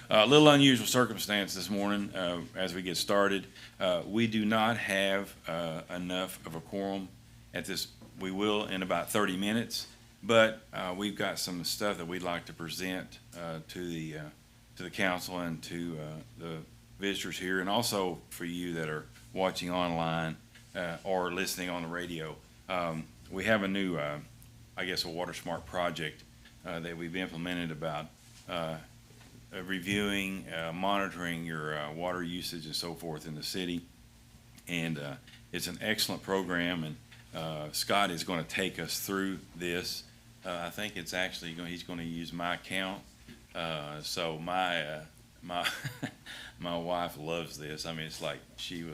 A little unusual circumstance this morning as we get started. We do not have enough of a quorum at this. We will in about 30 minutes, but we've got some stuff that we'd like to present to the council and to the visitors here, and also for you that are watching online or listening on the radio. We have a new, I guess, a Water Smart project that we've implemented about reviewing, monitoring your water usage and so forth in the city. And it's an excellent program, and Scott is going to take us through this. I think it's actually he's going to use my account. So my my wife loves this. I mean, it's like she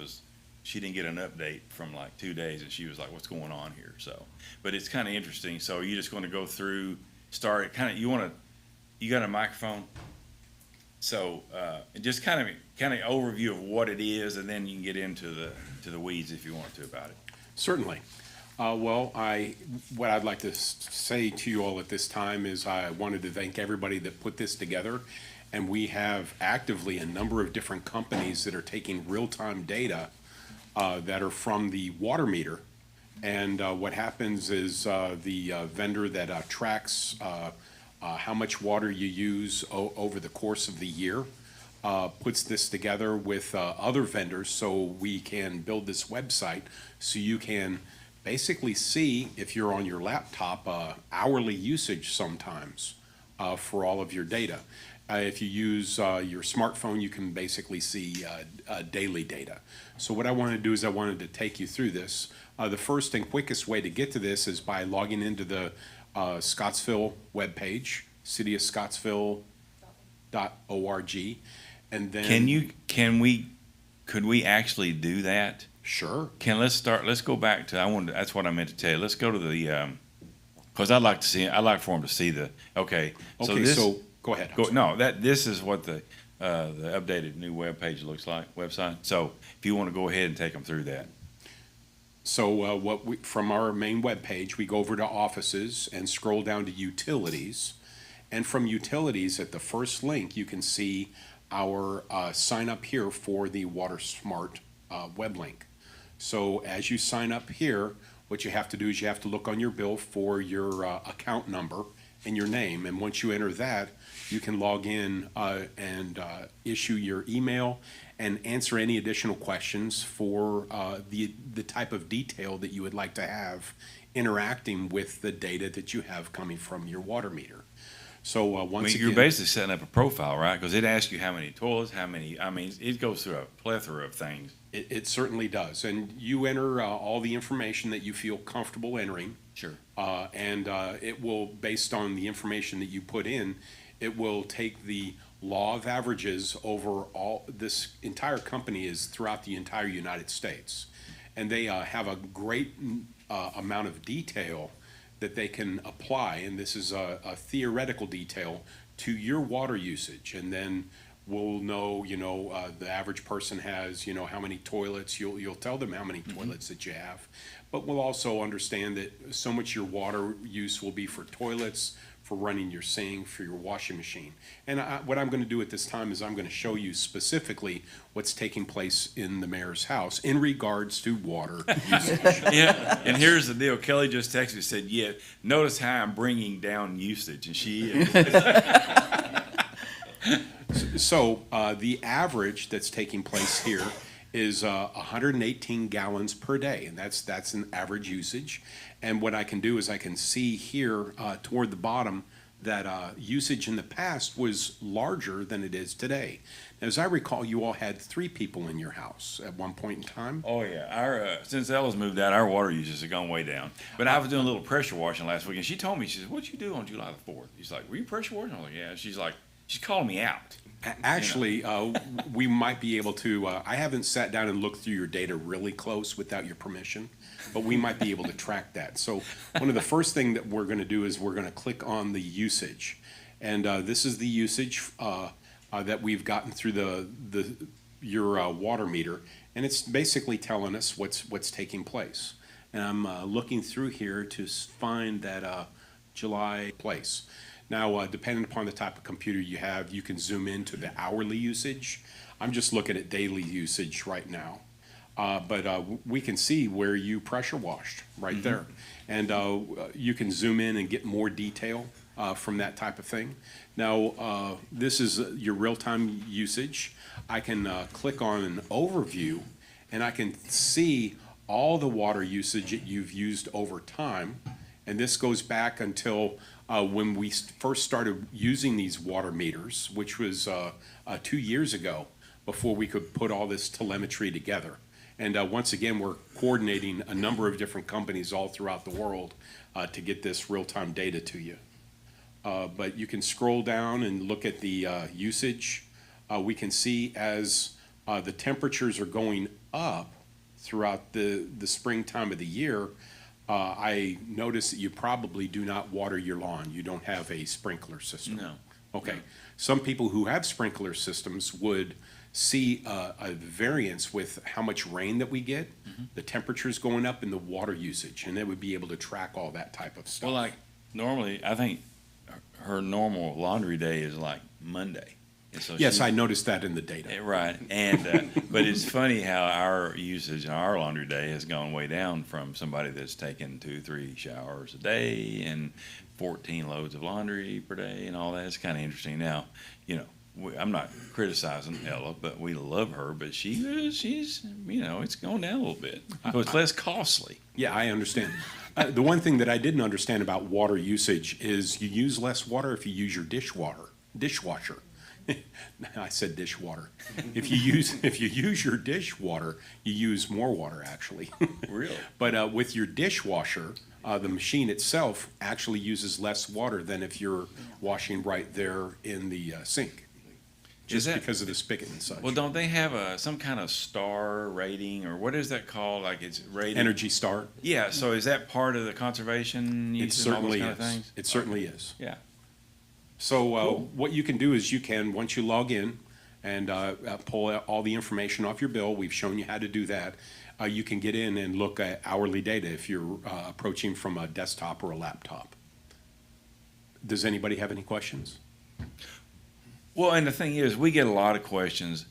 didn't get an update from like 2 days, and she was like, "What's going on here?" So, but it's kind of interesting. So you're just going to go through, start kind of. You got a microphone. So just kind of overview of what it is, and then you can get into the weeds if you want to about it. Certainly. What I'd like to say to you all at this time is I wanted to thank everybody that put this together, and we have actively a number of different companies that are taking real-time data that are from the water meter. And what happens is the vendor that tracks how much water you use over the course of the year puts this together with other vendors so we can build this website so you can basically see, if you're on your laptop, hourly usage sometimes for all of your data. If you use your smartphone, you can basically see daily data. So what I wanted to do is I wanted to take you through this. The first and quickest way to get to this is by logging into the Scottsville webpage, cityofscottsville.org, and then Could we actually do that? Sure. Let's go back to, that's what I meant to tell you. Let's go to the, because I'd like for them to see okay. So go ahead. This is what the updated new webpage looks like, website. So if you want to go ahead and take them through that. So from our main webpage, we go over to offices and scroll down to utilities. And from utilities, at the first link, you can see our sign up here for the Water Smart web link. So as you sign up here, what you have to do is you have to look on your bill for your account number and your name. And once you enter that, you can log in and issue your email and answer any additional questions for the type of detail that you would like to have interacting with the data that you have coming from your water meter. So once again, you're basically setting up a profile, right? Because it asks you how many toilets, it goes through a plethora of things. It certainly does. And you enter all the information that you feel comfortable entering. Sure. And it will, based on the information that you put in, it will take the law of averages over all. This entire company is throughout the entire United States. And they have a great amount of detail that they can apply, and this is a theoretical detail to your water usage. And then we'll know, the average person has, how many toilets. You'll tell them how many toilets that you have, but we'll also understand that so much your water use will be for toilets, for running your sink, for your washing machine. And what I'm going to do at this time is I'm going to show you specifically what's taking place in the mayor's house in regards to water usage. Yeah, and here's the deal. Kelly just texted and said, "Yeah, notice how I'm bringing down usage," and she is. So the average that's taking place here is 118 gallons per day, and that's an average usage. And what I can do is I can see here toward the bottom that usage in the past was larger than it is today. Now, as I recall, you all had 3 people in your house at one point in time. Oh yeah, our since Ella's moved out, our water usage has gone way down. But I was doing a little pressure washing last week, and she told me, she said, "What'd you do on July the 4th?" She's like, "Were you pressure washing?" I'm like, "Yeah." She's like, she's calling me out. Actually, we might be able to, I haven't sat down and looked through your data really close without your permission, but we might be able to track that. So one of the first thing that we're going to do is we're going to click on the usage. And this is the usage that we've gotten through your water meter. And it's basically telling us what's taking place. And I'm looking through here to find that July place. Now, depending upon the type of computer you have, you can zoom into the hourly usage. I'm just looking at daily usage right now. But we can see where you pressure washed right there. And you can zoom in and get more detail from that type of thing. Now, this is your real-time usage. I can click on an overview, and I can see all the water usage that you've used over time. And this goes back until when we first started using these water meters, which was 2 years ago, before we could put all this telemetry together. And once again, we're coordinating a number of different companies all throughout the world to get this real-time data to you. But you can scroll down and look at the usage. We can see as the temperatures are going up throughout the springtime of the year, I notice that you probably do not water your lawn. You don't have a sprinkler system. No. Okay. Some people who have sprinkler systems would see a variance with how much rain that we get, the temperatures going up, and the water usage, and they would be able to track all that type of stuff. Well, like normally, I think her normal laundry day is like Monday. And so Yes, I noticed that in the data. Right, and but it's funny how our usage in our laundry day has gone way down from somebody that's taking 2-3 showers a day and 14 loads of laundry per day and all that. It's kind of interesting. Now, I'm not criticizing Ella, but we love her. But she's it's going down a little bit, so it's less costly. Yeah, I understand. The one thing that I didn't understand about water usage is you use less water if you use your dishwasher. I said dishwater. If you use your dishwater, you use more water actually. Really? But with your dishwasher, the machine itself actually uses less water than if you're washing right there in the sink. Just because of the spigot and such. Well, don't they have some kind of star rating, or what is that called? Like it's rated? Energy Star. Yeah, so is that part of the conservation It use and all those certainly kind of is. things? It certainly is. Yeah. So Cool. what you can do is once you log in and pull out all the information off your bill, we've shown you how to do that, you can get in and look at hourly data if you're approaching from a desktop or a laptop. Does anybody have any questions? Well, and the thing is, we get a lot of questions.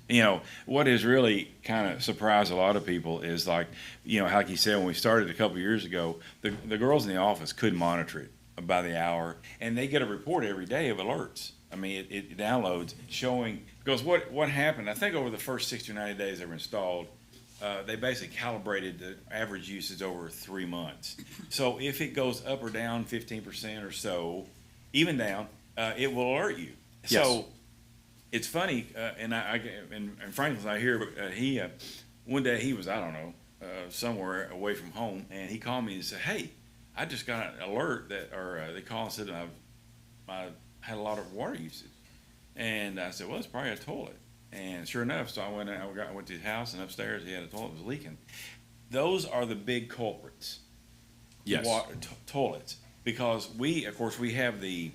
What has really kind of surprised a lot of people is like you said, when we started a couple of years ago, the girls in the office could monitor it by the hour, and they get a report every day of alerts. I mean, it downloads showing, because what happened, I think over the first 60 or 90 days they were installed, they basically calibrated the average usage over 3 months. So if it goes up or down 15% or so, even down, it will alert you. Yes. So it's funny, and Franklin's not here, but he one day he was, I don't know, somewhere away from home, and he called me and said, "Hey, I just got an alert they called and said I had a lot of water usage." And I said, "Well, it's probably a toilet." And sure enough, so I went to his house, and upstairs he had a toilet that was leaking. Those are the big culprits. Yes. Toilets, because we have the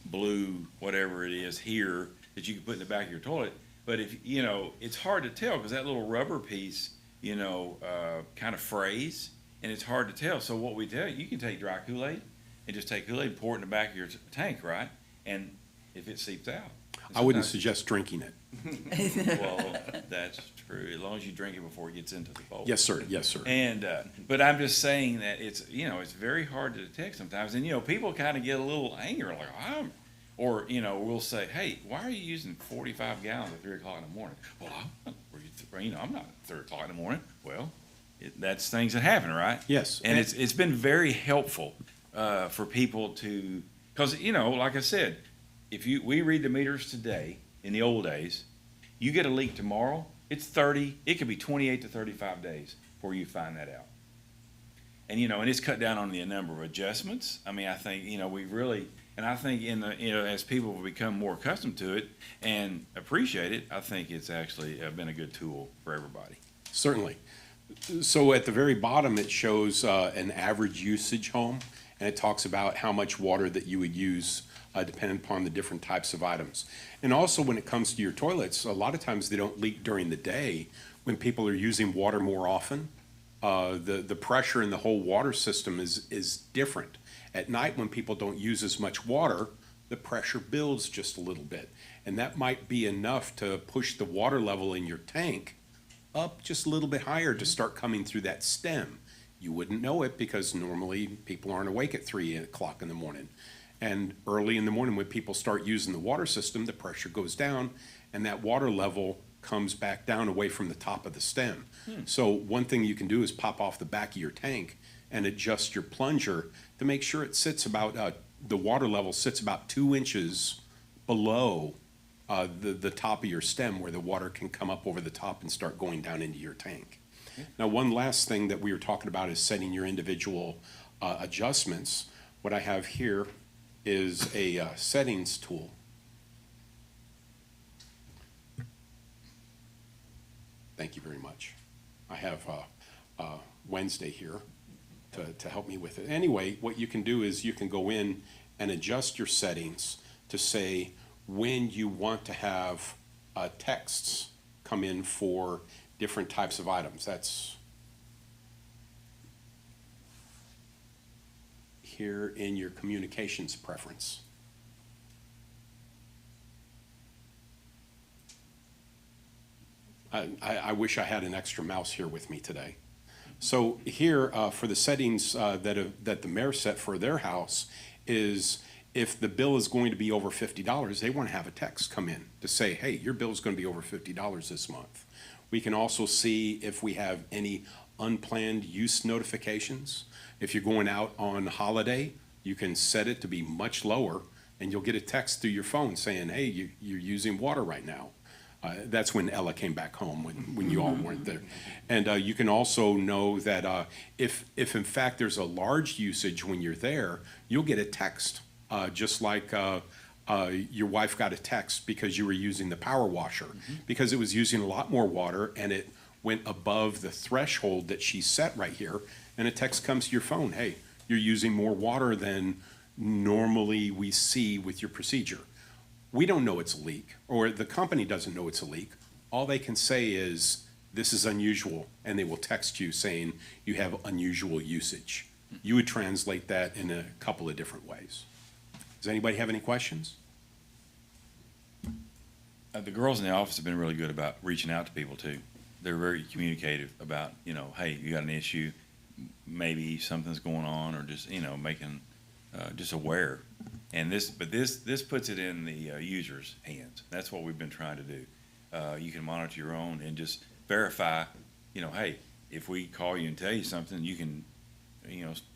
blue whatever it is here that you can put in the back of your toilet. But if it's hard to tell because that little rubber piece kind of frays, and it's hard to tell. So what we tell you can take dry Kool-Aid and just take Kool-Aid and pour it in the back of your tank, right? And if it seeps out. I wouldn't suggest drinking it. Well, that's true, as long as you drink it before it gets into the bowl. Yes, sir. Yes, sir. And but I'm just saying that it's very hard to detect sometimes, and people kind of get a little angry, like we'll say, "Hey, why are you using 45 gallons at 3 o'clock in the morning?" Well, I'm not at 3 o'clock in the morning. Well, that's things that happen, right? Yes. And it's been very helpful for people to, because like I said, if we read the meters today, in the old days, you get a leak tomorrow, it's 30, it could be 28 to 35 days before you find that out. And and it's cut down on the number of adjustments. I mean, I think we really, and I think as people become more accustomed to it and appreciate it, I think it's actually been a good tool for everybody. Certainly. So at the very bottom, it shows an average usage home, and it talks about how much water that you would use depending upon the different types of items. And also when it comes to your toilets, a lot of times they don't leak during the day when people are using water more often. The pressure in the whole water system is different. At night when people don't use as much water, the pressure builds just a little bit. And that might be enough to push the water level in your tank up just a little bit higher to start coming through that stem. You wouldn't know it because normally people aren't awake at 3 o'clock in the morning. And early in the morning, when people start using the water system, the pressure goes down and that water level comes back down away from the top of the stem. So one thing you can do is pop off the back of your tank and adjust your plunger to make sure it sits about, the water level sits about 2 inches below the top of your stem, where the water can come up over the top and start going down into your tank. Now, one last thing that we were talking about is setting your individual adjustments. What I have here is a settings tool. Thank you very much. I have Wednesday here to help me with it. Anyway, what you can do is you can go in and adjust your settings to say when you want to have texts come in for different types of items. That's here in your communications preference. I wish I had an extra mouse here with me today. So here, for the settings that the mayor set for their house is, if the bill is going to be over $50, they want to have a text come in to say, hey, your bill is going to be over $50 this month. We can also see if we have any unplanned use notifications. If you're going out on holiday, you can set it to be much lower, and you'll get a text through your phone saying, hey, you're using water right now. That's when Ella came back home, when you all weren't there. And you can also know that if in fact there's a large usage when you're there, you'll get a text, just like your wife got a text because you were using the power washer, because it was using a lot more water and it went above the threshold that she set right here, and a text comes to your phone, hey, you're using more water than normally we see with your procedure. We don't know it's a leak, or the company doesn't know it's a leak. All they can say is, this is unusual, and they will text you saying you have unusual usage. You would translate that in a couple of different ways. Does anybody have any questions? The girls in the office have been really good about reaching out to people too. They're very communicative about, hey, you got an issue, maybe something's going on, or just, making, just aware. And this puts it in the user's hands. That's what we've been trying to do. You can monitor your own and just verify, hey, if we call you and tell you something, you can,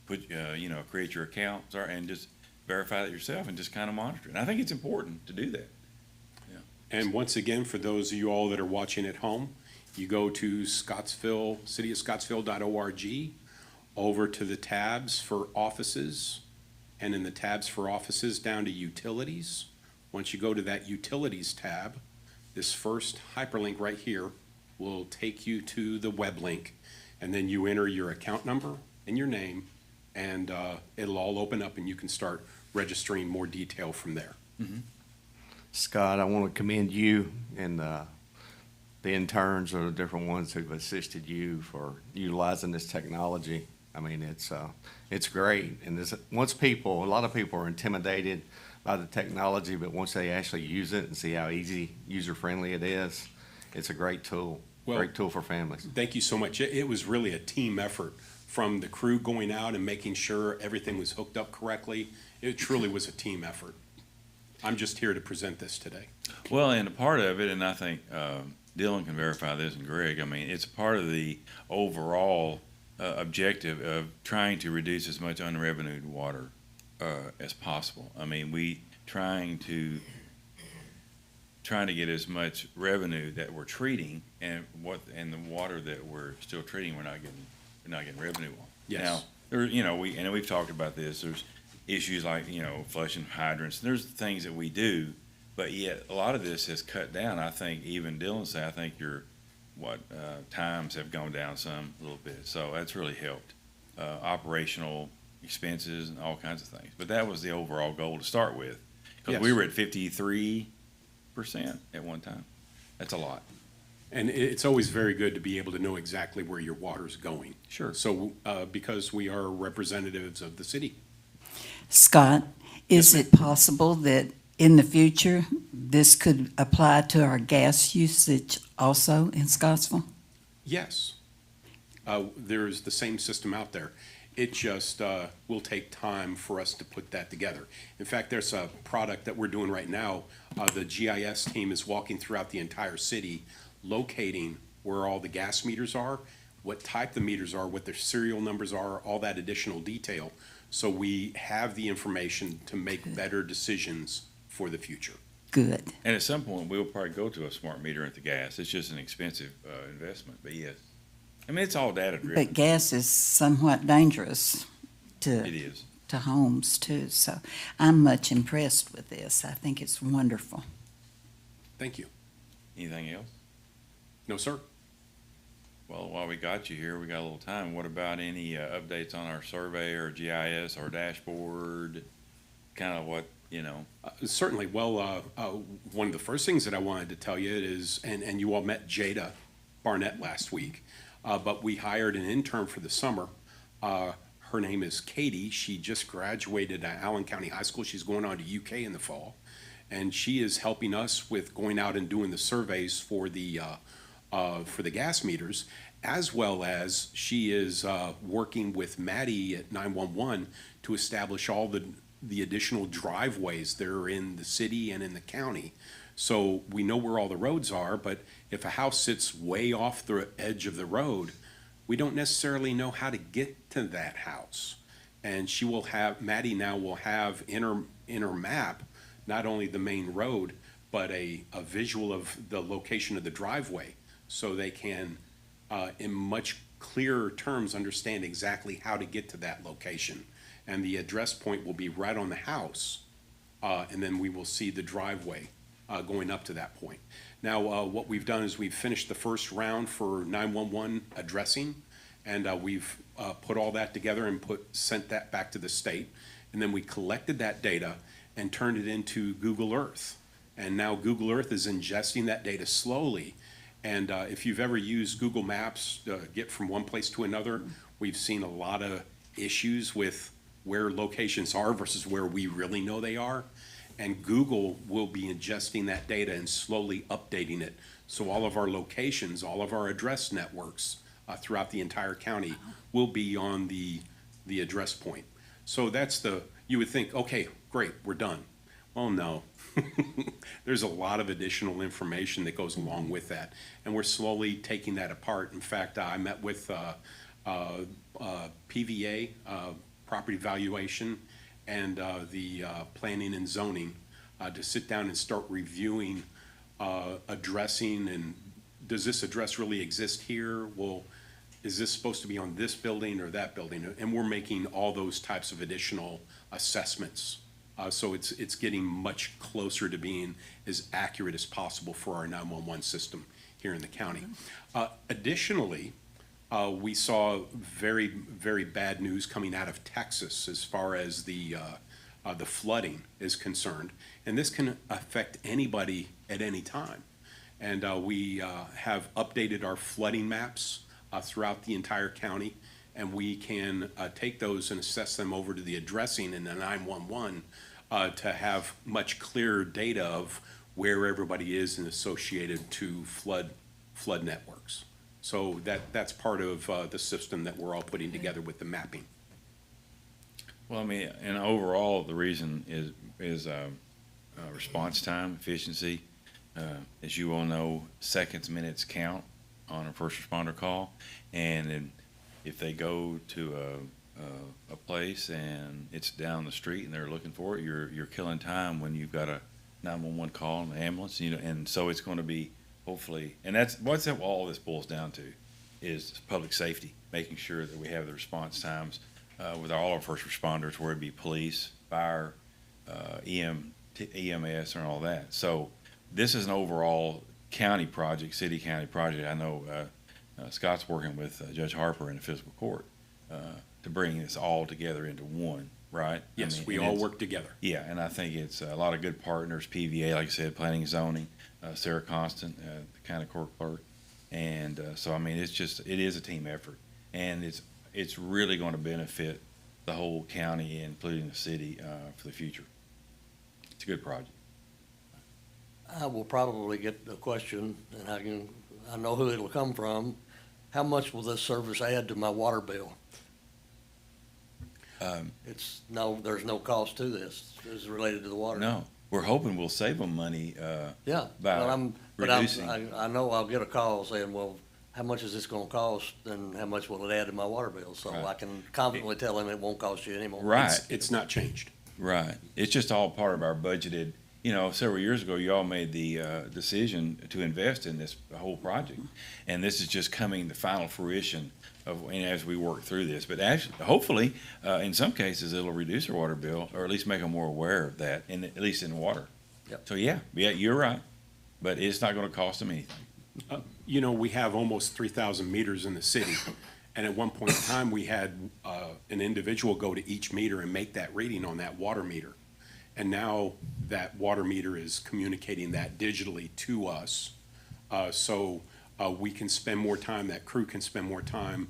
create your account and just verify that yourself and just kind of monitor it. And I think it's important to do that. Yeah. And once again, for those of you all that are watching at home, you go to Scottsville, cityofscottsville.org, over to the tabs for offices, and in the tabs for offices down to utilities. Once you go to that utilities tab, this first hyperlink right here will take you to the web link, and then you enter your account number and your name, and it'll all open up and you can start registering more detail from there. Mm-hmm. Scott, I want to commend you and the interns or the different ones who've assisted you for utilizing this technology. I mean, it's great. And a lot of people are intimidated by the technology, but once they actually use it and see how easy, user-friendly it is, it's a great tool. Great tool for families. Thank you so much. It was really a team effort, from the crew going out and making sure everything was hooked up correctly. It truly was a team effort. I'm just here to present this today. Well, and a part of it, and I think Dylan can verify this, and Greg, I mean, it's part of the overall objective of trying to reduce as much unrevenued water as possible. I mean, we trying to get as much revenue that we're treating, and the water that we're still treating, we're not getting revenue on. Yes. Now, we've talked about this. There's issues like flushing hydrants. There's things that we do, but yet a lot of this has cut down. I think even Dylan said, I think your times have gone down some a little bit. So that's really helped. Operational expenses and all kinds of things. But that was the overall goal to start with, because Yes. we were at 53% at one time. That's a lot. And it's always very good to be able to know exactly where your water's going. Sure. So, because we are representatives of the city. Scott, Is it possible that in the future, this could apply to our gas usage also in Scottsville? Yes. There's the same system out there. It just will take time for us to put that together. In fact, there's a product that we're doing right now. The GIS team is walking throughout the entire city, locating where all the gas meters are, what type the meters are, what their serial numbers are, all that additional detail. So we have the information to make better decisions for the future. Good. And at some point, we'll probably go to a smart meter at the gas. It's just an expensive investment, but yes. I mean, it's all data driven. But gas is somewhat dangerous It to, is. to homes too. So I'm much impressed with this. I think it's wonderful. Thank you. Anything else? No, sir. Well, while we got you here, we got a little time. What about any updates on our survey or GIS or dashboard? Kind of what, you know, Certainly. Well, one of the first things that I wanted to tell you is, and you all met Jada Barnett last week, but we hired an intern for the summer. Her name is Katie. She just graduated at Allen County High School. She's going on to UK in the fall. And she is helping us with going out and doing the surveys for the gas meters, as well as she is working with Maddie at 911 to establish all the additional driveways that are in the city and in the county. So we know where all the roads are, but if a house sits way off the edge of the road, we don't necessarily know how to get to that house. And Maddie now will have in her map, not only the main road, but a visual of the location of the driveway. So they can, in much clearer terms, understand exactly how to get to that location. And the address point will be right on the house, and then we will see the driveway going up to that point. Now, what we've done is we've finished the first round for 911 addressing, and we've put all that together and sent that back to the state. And then we collected that data and turned it into Google Earth. And now Google Earth is ingesting that data slowly. And if you've ever used Google Maps to get from one place to another, we've seen a lot of issues with where locations are versus where we really know they are. And Google will be ingesting that data and slowly updating it. So all of our locations, all of our address networks throughout the entire county will be on the address point. So you would think, okay, great, we're done. Well, no. There's a lot of additional information that goes along with that, and we're slowly taking that apart. In fact, I met with PVA, property valuation, and the planning and zoning to sit down and start reviewing addressing, and does this address really exist here? Well, is this supposed to be on this building or that building? And we're making all those types of additional assessments. So it's getting much closer to being as accurate as possible for our 911 system here in the county. Additionally, we saw very, very bad news coming out of Texas as far as the flooding is concerned. And this can affect anybody at any time. And we have updated our flooding maps throughout the entire county. And we can take those and assess them over to the addressing in the 911 to have much clearer data of where everybody is and associated to flood networks. So that's part of the system that we're all putting together with the mapping. well, I mean, and overall, the reason is response time, efficiency. As you all know, seconds, minutes count on a first responder call. And then if they go to a place and it's down the street and they're looking for it, you're killing time when you've got a 911 call and an ambulance, and so it's going to be hopefully, and that's what all this boils down to is public safety, making sure that we have the response times with all our first responders, whether it be police, fire, EMS, and all that. So this is an overall county project, city-county project. I know Scott's working with Judge Harper in the fiscal court to bring this all together into one, right? Yes, I mean, we all work together. Yeah, and I think it's a lot of good partners, PVA, like I said, planning and zoning, Sarah Constant, the county court clerk. And so, I mean, it is a team effort. And it's really going to benefit the whole county, including the city, for the future. It's a good project. I will probably get a question, and I know who it'll come from. How much will this service add to my water bill? There's no cost to this. It's related to the water. No, we're hoping we'll save them money, Yeah, by reducing. I know I'll get a call saying, well, how much is this gonna cost, and how much will it add to my water bill? So Right. I can confidently tell them it won't cost you anymore. Right. It's not changed. Right. It's just all part of our budgeted, several years ago, you all made the decision to invest in this whole project. And this is just coming to final fruition as we work through this. But actually, hopefully, in some cases, it'll reduce our water bill, or at least make them more aware of that, at least in water. Yep. So, yeah, you're right. But it's not gonna cost them anything. We have almost 3,000 meters in the city. And at one point in time, we had an individual go to each meter and make that reading on that water meter. And now that water meter is communicating that digitally to us. So we can spend more time, that crew can spend more time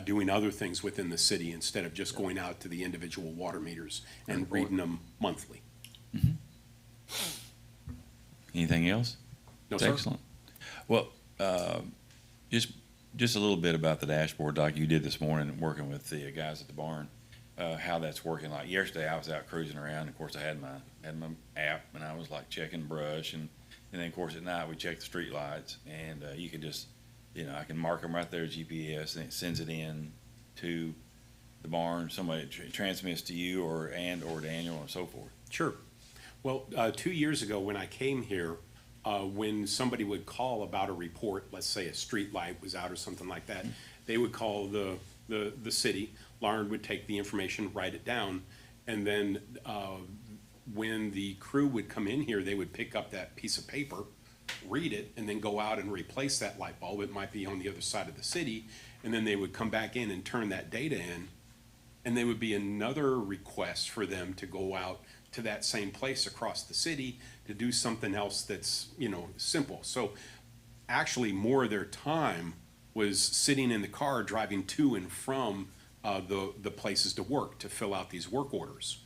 doing other things within the city instead of just going out to the individual water meters and reading them monthly. Anything else? No, That's sir. excellent. Well, just a little bit about the dashboard, like you did this morning, working with the guys at the barn, how that's working. Like yesterday, I was out cruising around. Of course, I had my app, and I was like checking brush, and then of course at night we check the street lights, and you can just, I can mark them right there, GPS, and it sends it in to the barn. Somebody transmits to you or Daniel or so forth. Sure. Well, 2 years ago, when I came here, when somebody would call about a report, let's say a street light was out or something like that, they would call the city. Lauren would take the information, write it down, and then when the crew would come in here, they would pick up that piece of paper, read it, and then go out and replace that light bulb. It might be on the other side of the city, and then they would come back in and turn that data in, and there would be another request for them to go out to that same place across the city to do something else that's, simple. So actually, more of their time was sitting in the car driving to and from the places to work to fill out these work orders.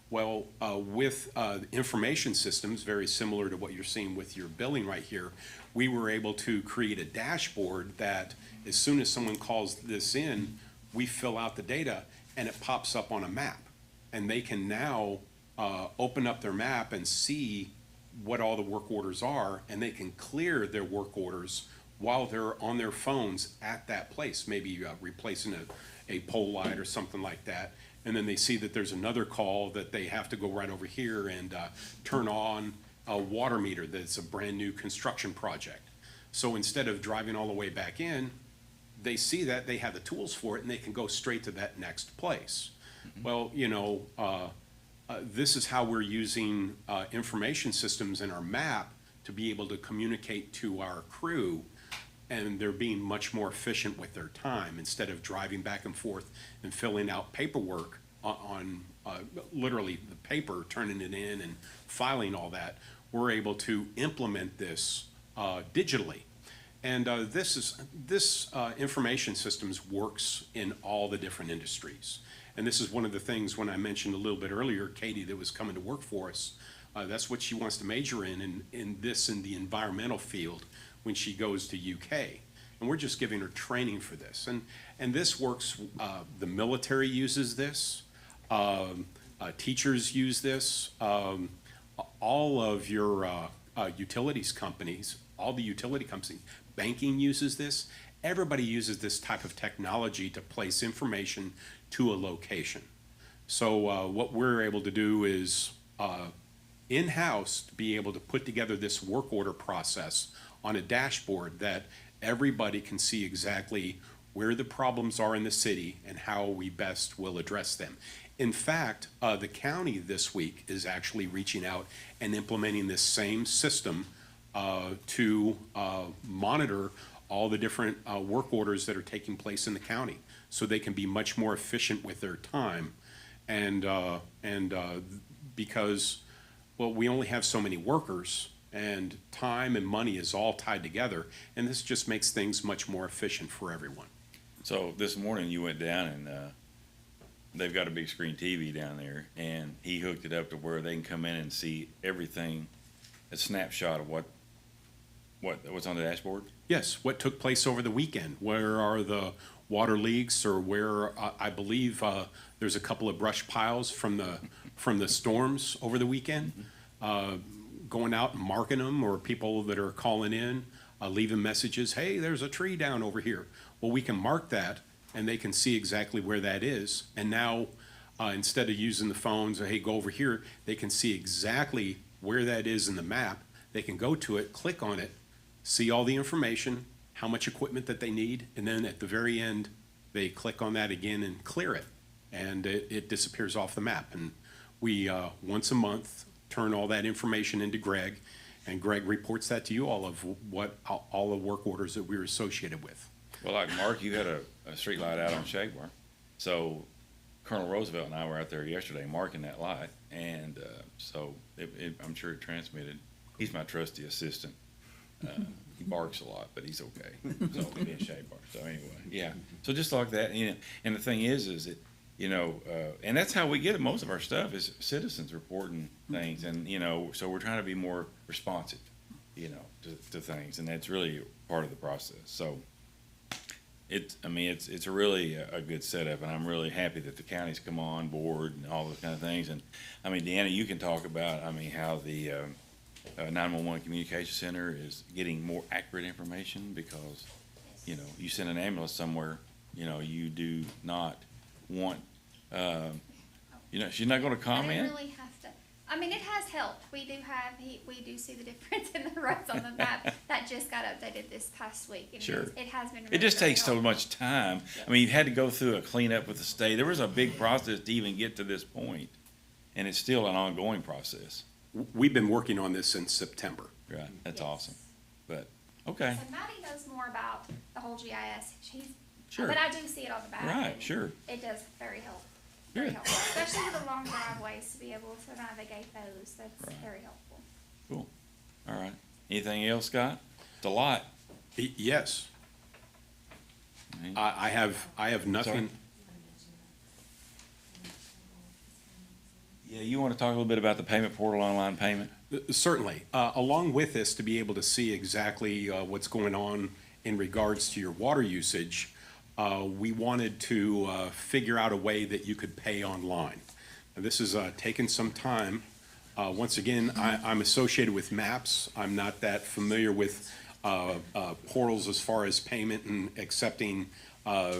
Well, with information systems, very similar to what you're seeing with your billing right here, we were able to create a dashboard that as soon as someone calls this in, we fill out the data and it pops up on a map. And they can now open up their map and see what all the work orders are, and they can clear their work orders while they're on their phones at that place, maybe replacing a pole light or something like that. And then they see that there's another call that they have to go right over here and turn on a water meter that's a brand-new construction project. So instead of driving all the way back in, they see that, they have the tools for it, and they can go straight to that next place. Well, this is how we're using information systems in our map to be able to communicate to our crew, and they're being much more efficient with their time. Instead of driving back and forth and filling out paperwork on literally the paper, turning it in and filing all that, we're able to implement this digitally. And this information systems works in all the different industries. And this is one of the things when I mentioned a little bit earlier, Katie, that was coming to work for us, that's what she wants to major in the environmental field when she goes to UK. And we're just giving her training for this. And this works, the military uses this, teachers use this, all of your utilities companies, all the utility companies, banking uses this. Everybody uses this type of technology to place information to a location. So what we're able to do is in-house to be able to put together this work order process on a dashboard that everybody can see exactly where the problems are in the city and how we best will address them. In fact, the county this week is actually reaching out and implementing this same system to monitor all the different work orders that are taking place in the county, so they can be much more efficient with their time. And because, well, we only have so many workers, and time and money is all tied together, and this just makes things much more efficient for everyone. So this morning you went down and they've got a big screen TV down there, and he hooked it up to where they can come in and see everything, a snapshot of what's on the dashboard. Yes, what took place over the weekend? Where are the water leaks, or where, I believe, there's a couple of brush piles from the storms over the weekend. Going out and marking them, or people that are calling in, leaving messages, hey, there's a tree down over here. Well, we can mark that, and they can see exactly where that is. And now, instead of using the phones, hey, go over here, they can see exactly where that is in the map. They can go to it, click on it, see all the information, how much equipment that they need, and then at the very end, they click on that again and clear it, and it disappears off the map. And we, once a month, turn all that information into Greg, and Greg reports that to you all of all the work orders that we're associated with. Well, like Mark, you had a street light out on Shagbar. So Colonel Roosevelt and I were out there yesterday marking that light, and so I'm sure it transmitted. He's my trusty assistant. He barks a lot, but he's okay. So being Shagbar. So anyway, yeah. So just like that, and the thing is that, and that's how we get most of our stuff is citizens reporting things, and so we're trying to be more responsive, to things, and that's really part of the process. So it's a really a good setup, and I'm really happy that the county's come on board and all those kind of things. And Deanna, you can talk about how the 911 communication center is getting more accurate information, because you send an ambulance somewhere, you do not want, she's not going to I comment. didn't really have to. It has helped. We do see the difference in the roads on the map. That just got updated this past week. And Sure. It has been. It Really, just really takes so helpful. much time. You had to go through a cleanup with the state. There was a big process to even get to this point, and it's still an ongoing process. We've been working on this since September. Right, that's Yes. awesome. But, okay, So Maddie knows more about the whole GIS. Sure. But I do see it on the back. Right, and sure. It does very helpful. Good. Very helpful, especially with the long driveways to be able to navigate those. That's Right. very helpful. Cool. All right. Anything else, Scott? It's a lot. Yes, I have nothing. Yeah, you want to talk a little bit about the payment portal, online payment? Certainly. Along with this, to be able to see exactly what's going on in regards to your water usage, we wanted to figure out a way that you could pay online. Now, this has taken some time. Once again, I'm associated with maps. I'm not that familiar with portals as far as payment and accepting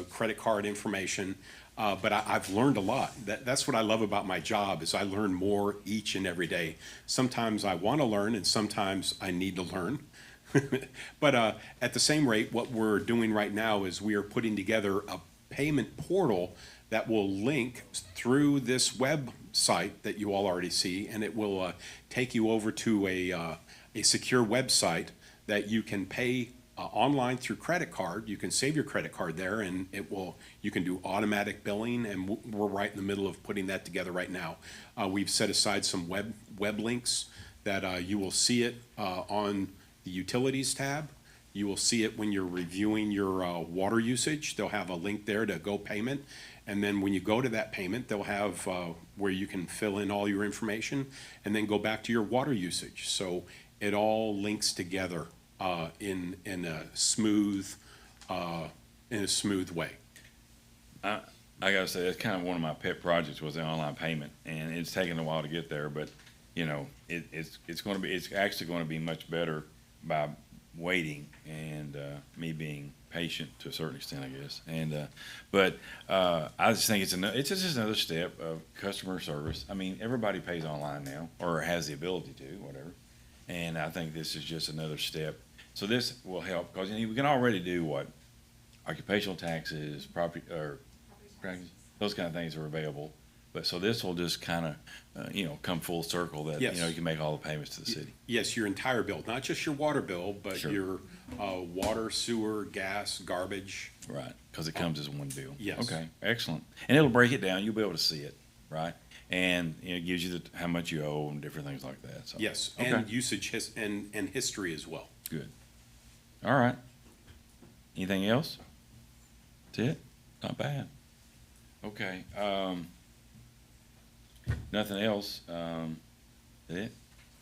credit card information. But I've learned a lot. That's what I love about my job, is I learn more each and every day. Sometimes I want to learn, and sometimes I need to learn. But at the same rate, what we're doing right now is we are putting together a payment portal that will link through this website that you all already see, and it will take you over to a secure website that you can pay online through credit card. You can save your credit card there, and you can do automatic billing, and we're right in the middle of putting that together right now. We've set aside some web links that you will see it on the utilities tab. You will see it when you're reviewing your water usage. They'll have a link there to go payment, and then when you go to that payment, they'll have where you can fill in all your information and then go back to your water usage. So it all links together in a smooth way. I gotta say, that's kind of one of my pet projects, was the online payment, and it's taken a while to get there, but, it's actually gonna be much better by waiting and, me being patient to a certain extent, I guess. And, but, I just think it's just another step of customer service. Everybody pays online now, or has the ability to, whatever. And I think this is just another step. So this will help, because we can already do occupational taxes, property, or those kind of things are available. But so this will just kind of, come full circle that, Yes. you can make all the payments to the city. Yes, your entire bill, not just your water bill, but Sure. your water, sewer, gas, garbage. Right, because it comes as one bill. Yes. Okay, excellent. And it'll break it down. You'll be able to see it, right? And it gives you how much you owe and different things like that. So, Yes, okay. and usage and history as well. Good. All right. Anything else? That's it? Not bad. Okay, nothing else, is it?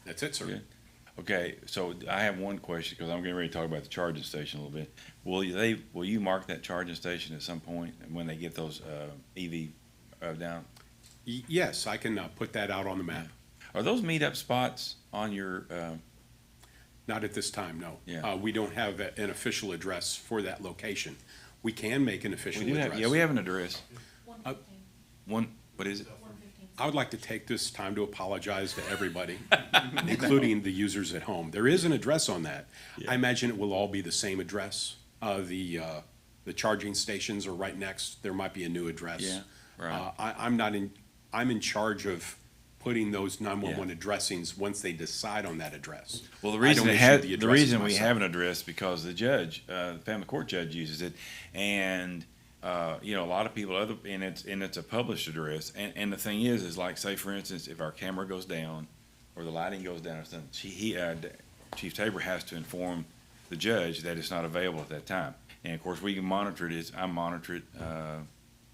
That's it, sir. Good. Okay, so I have one question, because I'm getting ready to talk about the charging station a little bit. Will you mark that charging station at some point when they get those, EV, down? Yes, I can put that out on the map. Are those meetup spots on your, Not at this time, no. Yeah. We don't have an official address for that location. We can make an official we do address. have, yeah, we have an address. 115. One, what is it? 115. I would like to take this time to apologize to everybody, including the users at home. There is an address on that. I imagine it will all be the same address. The charging stations are right next. There might be a new address. Yeah, right. I'm in charge of putting those 911 Yeah. addressings once they decide on that address. Well, the I reason don't it issue has, the the addresses reason we myself. have an address, because the judge, the family court judge uses it, and, you know, a lot of people, and it's a published address, and the thing is like, say, for instance, if our camera goes down, or the lighting goes down or something, Chief Tabor has to inform the judge that it's not available at that time. And of course, we can monitor it, I monitor it,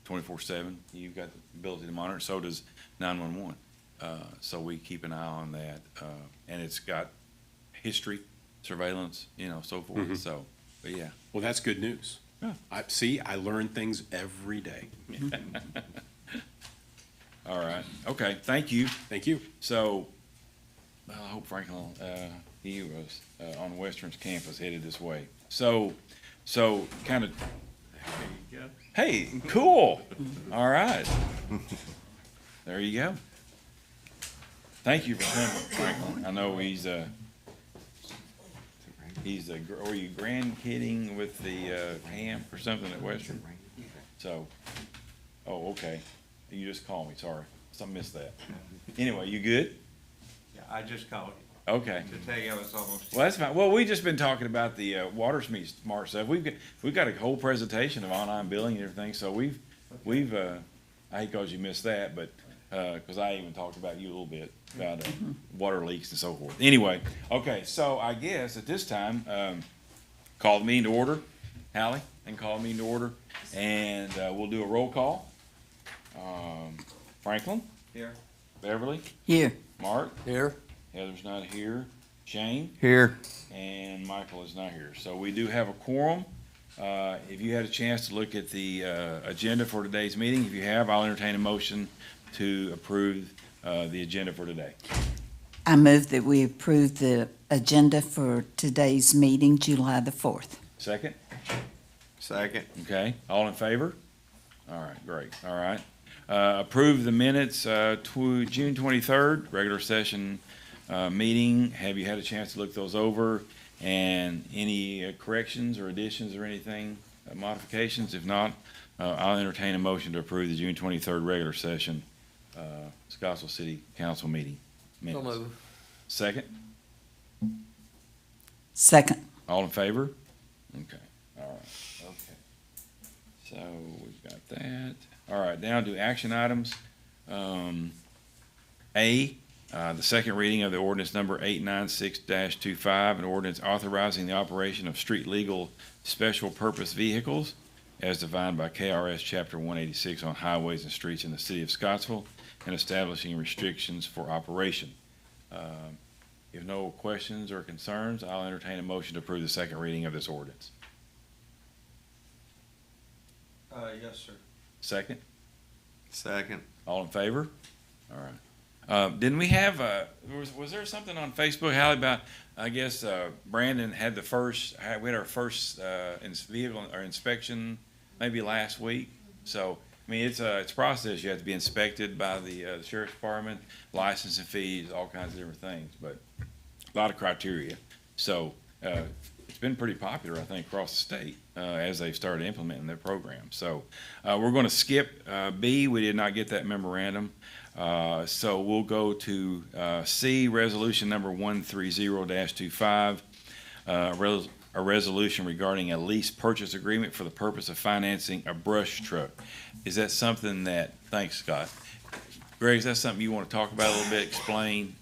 24/7, you've got the ability to monitor it, so does 911. So we keep an eye on that, and it's got history, surveillance, you know, so forth, so, but yeah. Well, that's good news. Yeah. I learn things every day. All right, okay, thank you. Thank you. So, I hope Franklin, he was, on Western's campus headed this way. So kind of. Hey, cool. All right. There you go. Thank you for coming, Franklin. I know were you grandkidding with the, camp or something at Western? So, oh, okay. You just called me, sorry. I missed that. Anyway, you good? Yeah, I just called Okay. you to tell you I was almost. Well, that's fine. Well, we've just been talking about the water smart stuff. We've got a whole presentation of online billing and everything. So we've I hate because you missed that, but because I even talked about you a little bit about water leaks and so forth. Anyway, okay. So I guess at this time, call the meeting to order, Hallie, and call the meeting to order, and we'll do a roll call. Franklin, Here. Beverly, Here. Mark. Here? Heather's not here. Shane. Here. And Michael is not here. So we do have a quorum. If you had a chance to look at the agenda for today's meeting, if you have, I'll entertain a motion to approve the agenda for today. I move that we approve the agenda for today's meeting, July the 4th. Second? Second. Okay. All in favor? All right, great. All right. Approve the minutes to June 23rd, regular session meeting. Have you had a chance to look those over? And any corrections or additions or anything, modifications? If not, I'll entertain a motion to approve the June 23rd regular session Scottsville City Council meeting So minutes. move. Second? Second. All in favor? Okay, all right, okay. So we've got that. All right, down to action items. A, the second reading of the ordinance number 896-25, an ordinance authorizing the operation of street legal special purpose vehicles as defined by KRS Chapter 186 on highways and streets in the city of Scottsville and establishing restrictions for operation. If no questions or concerns, I'll entertain a motion to approve the second reading of this ordinance. Yes, sir. Second? Second. All in favor? All right. Didn't we have, was there something on Facebook, Hallie, about, I guess, Brandon had we had our first, vehicle or inspection maybe last week? So, I mean, it's a process. You have to be inspected by the sheriff's department, license and fees, all kinds of different things, but a lot of criteria. So, it's been pretty popular, I think, across the state as they've started implementing their program. So we're going to skip B. We did not get that memorandum. So we'll go to C, resolution number 130-25, a resolution regarding a lease purchase agreement for the purpose of financing a brush truck. Is that something that, thanks, Scott. Greg, is that something you want to talk about a little bit, explain?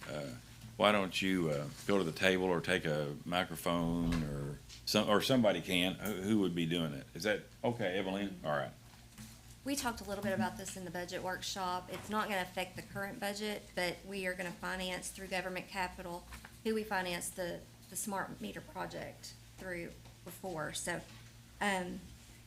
Why don't you go to the table or take a microphone or somebody can, who would be doing it? Is that, okay, Evelyn? All right. We talked a little bit about this in the budget workshop. It's not gonna affect the current budget, but we are gonna finance through government capital, who we financed the smart meter project through before. So,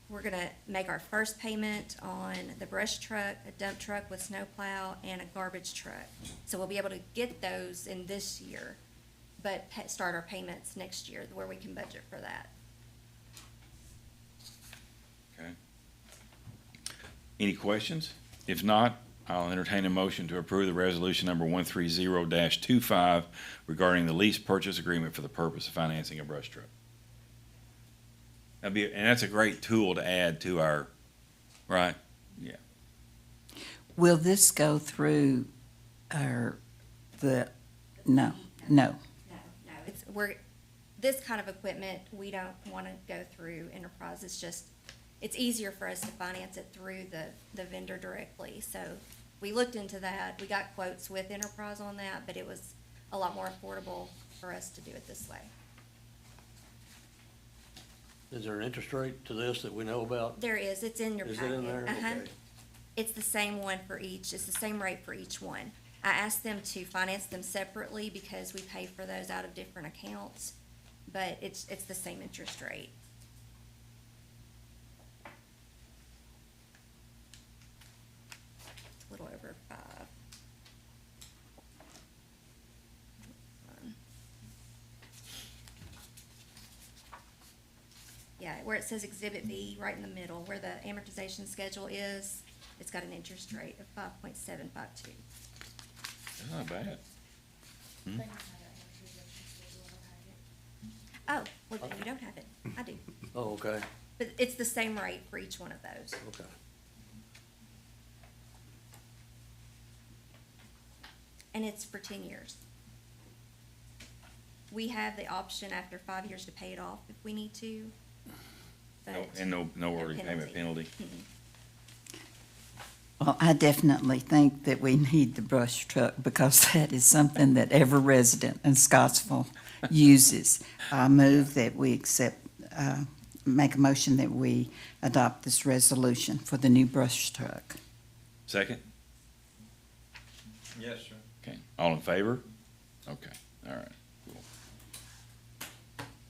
we're gonna make our first payment on the brush truck, a dump truck with snowplow, and a garbage truck. So we'll be able to get those in this year, but start our payments next year where we can budget for that. Okay. Any questions? If not, I'll entertain a motion to approve the resolution number 130-25 regarding the lease purchase agreement for the purpose of financing a brush truck. And that's a great tool to add to our, right? Yeah. Will this go through no. No, this kind of equipment, we don't wanna go through Enterprise. It's easier for us to finance it through the vendor directly. So we looked into that. We got quotes with Enterprise on that, but it was a lot more affordable for us to do it this way. Is there an interest rate to this that we know about? There is, it's in your Is packet. it in there? Uh-huh. Okay. It's the same one for each, it's the same rate for each one. I asked them to finance them separately because we pay for those out of different accounts, but it's the same interest rate. It's a little over 5. Yeah, where it says Exhibit B, right in the middle, where the amortization schedule is, it's got an interest rate of 5.752. That's not bad. Oh, well, then you don't have it. I do. Oh, okay, But it's the same rate for each one of those. okay. And it's for 10 years. We have the option after 5 years to pay it off if we need to. But And no early payment penalty. Well, I definitely think that we need the brush truck because that is something that every resident in Scottsville uses. I move that we make a motion that we adopt this resolution for the new brush truck. Second? Yes, sir. Okay, all in favor? Okay, all right, cool.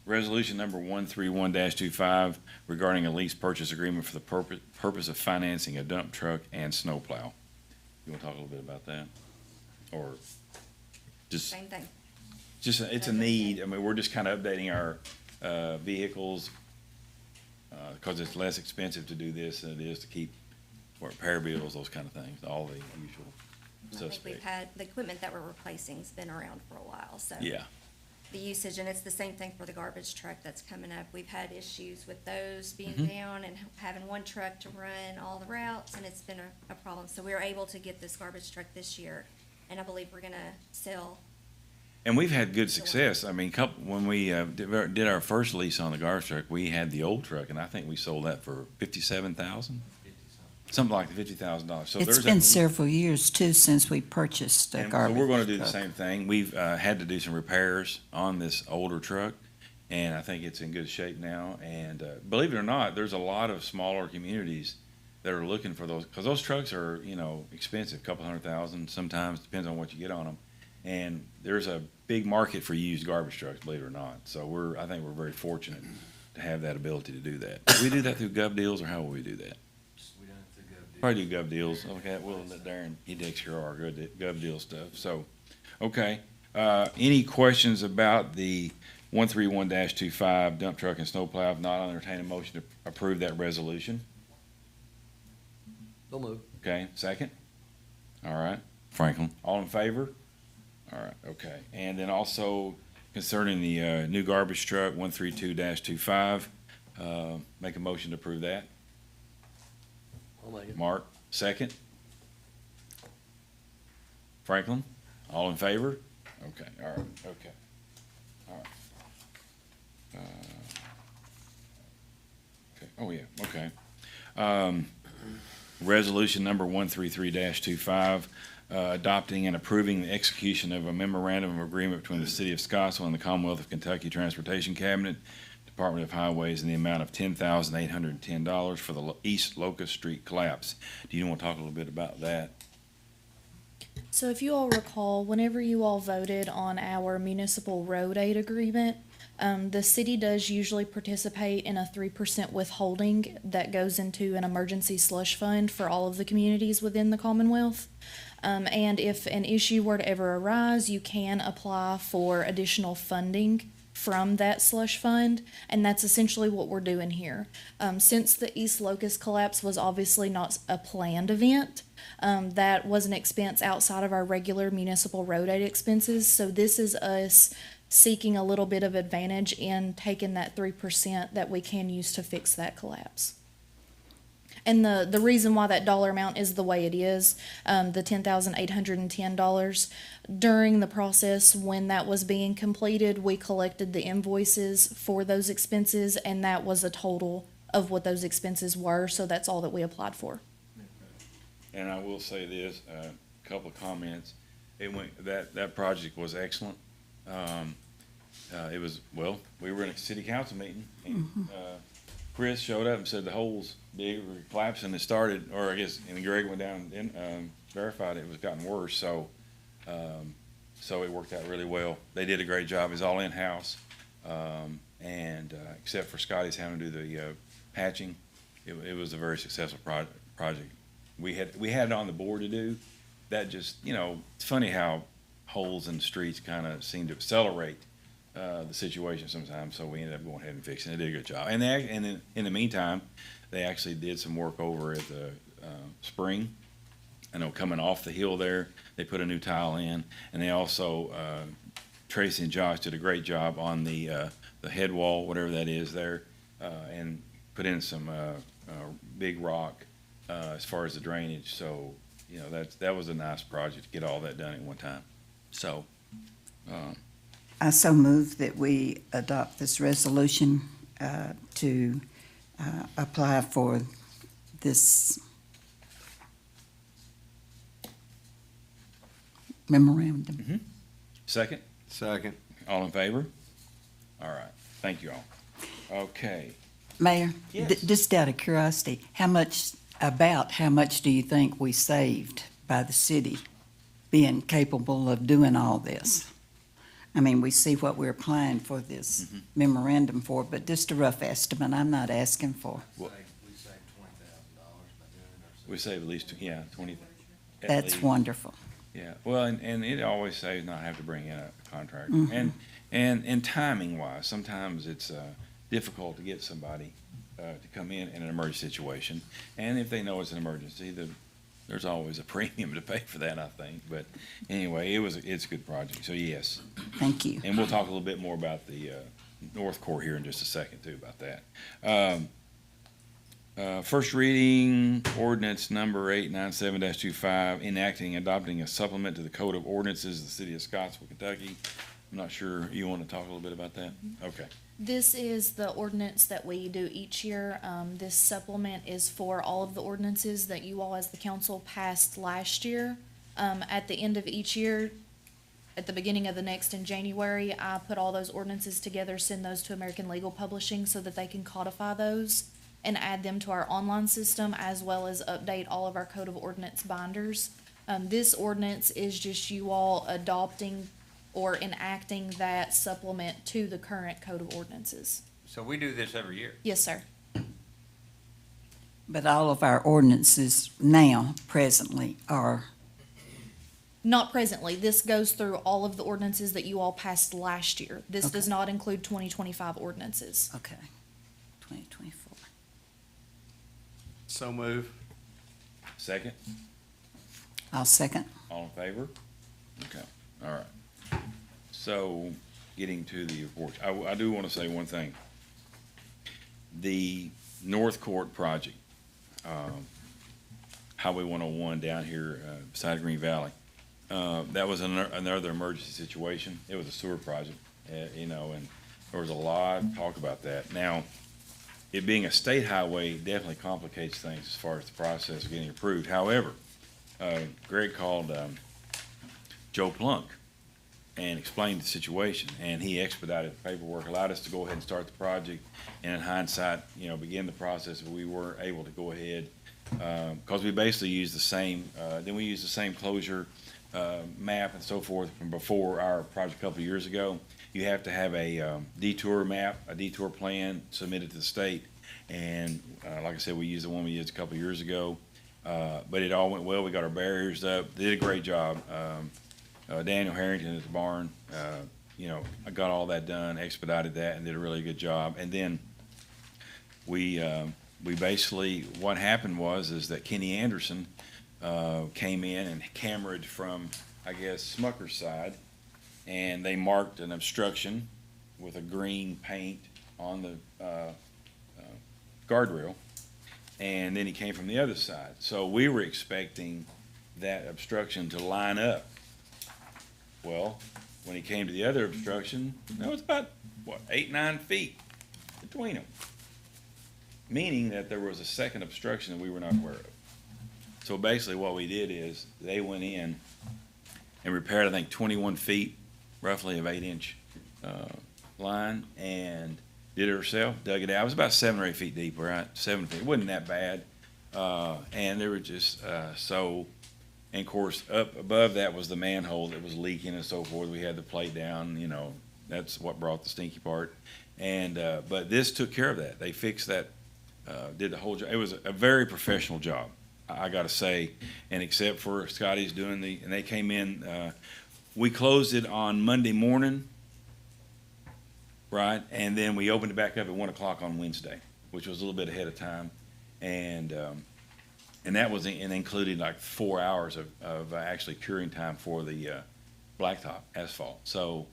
Resolution number 131-25 regarding a lease purchase agreement for the purpose of financing a dump truck and snowplow. You wanna talk a little bit about that? Or just, same thing. it's a need, I mean, we're just kinda updating our, vehicles, cause it's less expensive to do this than it is to keep, or repair bills, those kind of things, all the usual I think we've suspects. had, the equipment that we're replacing's been around for a while, so. Yeah, The usage, and it's the same thing for the garbage truck that's coming up. We've had issues with those being Mhm. down and having one truck to run all the routes, and it's been a problem. So we were able to get this garbage truck this year, and I believe we're gonna sell. and we've had good success. I mean, when we did our first lease on the garbage truck, we had the old truck, and I think we sold that for $57,000, something like $50,000. So It's there's been a, several years too since we purchased a and so garbage we're going to do the truck. same thing. We've had to do some repairs on this older truck, and I think it's in good shape now. And believe it or not, there's a lot of smaller communities that are looking for those because those trucks are, expensive, a couple $100,000 sometimes, depends on what you get on them. And there's a big market for used garbage trucks, believe it or not. So I think we're very fortunate to have that ability to do that. Do we do that through Gov Deals, or how will we do that? We done it through Gov. Probably do Gov Deals. Okay, we'll let Darren, he takes care of our Gov Deal stuff. So, okay. Any questions about the 131-25 dump truck and snowplow? If not, I'll entertain a motion to approve that resolution. Don't move. Okay, second? All right, Franklin, all in favor? All right, okay. And then also concerning the new garbage truck, 132-25, make a motion to approve that. I'll make it. Mark, second? Franklin, all in favor? Okay, all right, okay. All right. Okay, oh yeah, okay. Resolution number 133-25, adopting and approving the execution of a memorandum of agreement between the City of Scottsville and the Commonwealth of Kentucky Transportation Cabinet to Department of Highways in the amount of $10,810 for the East Locust Street collapse. Do you want to talk a little bit about that? So if you all recall, whenever you all voted on our municipal road aid agreement, the city does usually participate in a 3% withholding that goes into an emergency slush fund for all of the communities within the Commonwealth. And if an issue were to ever arise, you can apply for additional funding from that slush fund, and that's essentially what we're doing here. Since the East Locust collapse was obviously not a planned event, that was an expense outside of our regular municipal road aid expenses, so this is us seeking a little bit of advantage in taking that 3% that we can use to fix that collapse. And the reason why that dollar amount is the way it is, the $10,810, during the process when that was being completed, we collected the invoices for those expenses, and that was a total of what those expenses were, so that's all that we applied for. And I will say this, a couple of comments. That project was excellent. It was, well, we were in a city council meeting, and Chris showed up and said the holes were collapsing. It started, or I guess, and Greg went down and verified it was gotten worse. So it worked out really well. They did a great job. It was all in-house, and except for Scotty's having to do the patching, it was a very successful project. We had it on the board to do. That just, it's funny how holes in the streets kind of seem to accelerate the situation sometimes, so we ended up going ahead and fixing it. They did a good job. And in the meantime, they actually did some work over at the spring. I know coming off the hill there, they put a new tile in, and they also, Tracy and Josh did a great job on the head wall, whatever that is there, and put in some big rock as far as the drainage. So, that was a nice project to get all that done at one time. So, I so move that we adopt this resolution to apply for this memorandum. second? Second. All in favor? All right. Thank you all. Okay. Mayor, Yes. just out of curiosity, how much do you think we saved by the city being capable of doing all this? I mean, we see what we're applying for this memorandum for, but just a rough estimate. I'm not asking for. We saved $20,000 by doing it ourselves. We save at least, 20. at That's least. wonderful. Yeah, well, and it always says not have to bring in a contractor. And timing wise, sometimes it's difficult to get somebody to come in an emergency situation. And if they know it's an emergency, there's always a premium to pay for that, I think. But anyway, it's a good project, so yes. Thank you. And we'll talk a little bit more about the North Court here in just a second too about that. First reading, ordinance number 897-25, adopting a supplement to the Code of Ordinances of the City of Scottsville, Kentucky. I'm not sure, you want to talk a little bit about that? Okay. This is the ordinance that we do each year. This supplement is for all of the ordinances that you all as the council passed last year. At the end of each year, at the beginning of the next in January, I put all those ordinances together, send those to American Legal Publishing so that they can codify those and add them to our online system, as well as update all of our Code of Ordinance binders. This ordinance is just you all adopting or enacting that supplement to the current Code of Ordinances. So we do this every year? Yes, sir. But all of our ordinances now, presently, are, Not presently. This goes through all of the ordinances that you all passed last year. This does Okay. not include 2025 ordinances. okay, 2024. So move. Second? I'll second. All in favor? Okay, all right. So, getting to the report, I do want to say one thing. The North Court project, Highway 101 down here beside Green Valley, that was another emergency situation. It was a sewer project, and there was a lot of talk about that. Now, it being a state highway definitely complicates things as far as the process of getting approved. However, Greg called Joe Plunk, and explained the situation, and he expedited the paperwork, allowed us to go ahead and start the project, and in hindsight, begin the process, but we were able to go ahead, because we basically used the same, then we used the same closure, map and so forth from before our project a couple of years ago. You have to have a, detour map, a detour plan submitted to the state, and, like I said, we used the one we used a couple of years ago, but it all went well. We got our barriers up, did a great job. Daniel Harrington at the barn, I got all that done, expedited that, and did a really good job. And then we basically, what happened is that Kenny Anderson came in and cameraed from, I guess, Smucker's side, and they marked an obstruction with a green paint on the guardrail, and then he came from the other side. So we were expecting that obstruction to line up. Well, when he came to the other obstruction, it was about, 8-9 feet between them. Meaning that there was a second obstruction that we were not aware of. So basically what we did is, they went in and repaired, I think, 21 feet, roughly of 8-inch line, and did it herself, dug it out. It was about 7 or 8 feet deep, right? 7 feet. It wasn't that bad. And they were just, and of course, up above that was the manhole that was leaking and so forth. We had the plate down, that's what brought the stinky part. And, but this took care of that. They fixed that, did the whole job. It was a very professional job, I gotta say. And except for Scotty's doing and they came in, we closed it on Monday morning, right? And then we opened it back up at 1 o'clock on Wednesday, which was a little bit ahead of time. And that was, and included like 4 hours of actually curing time for the blacktop asphalt. So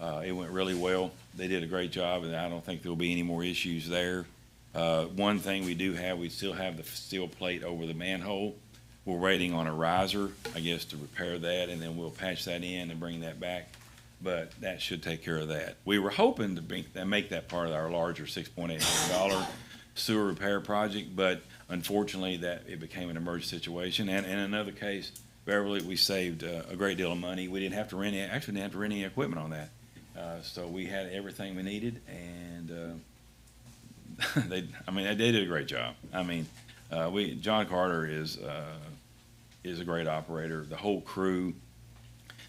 it went really well. They did a great job, and I don't think there'll be any more issues there. One thing we do have, we still have the steel plate over the manhole. We're waiting on a riser, I guess, to repair that, and then we'll patch that in and bring that back. But that should take care of that. We were hoping to make that part of our larger $6.8 million sewer repair project, but unfortunately, that it became an emergency situation. And in another case, Beverly, we saved a great deal of money. We didn't have to rent any equipment on that. So we had everything we needed, and they did a great job. John Carter is a great operator. The whole crew,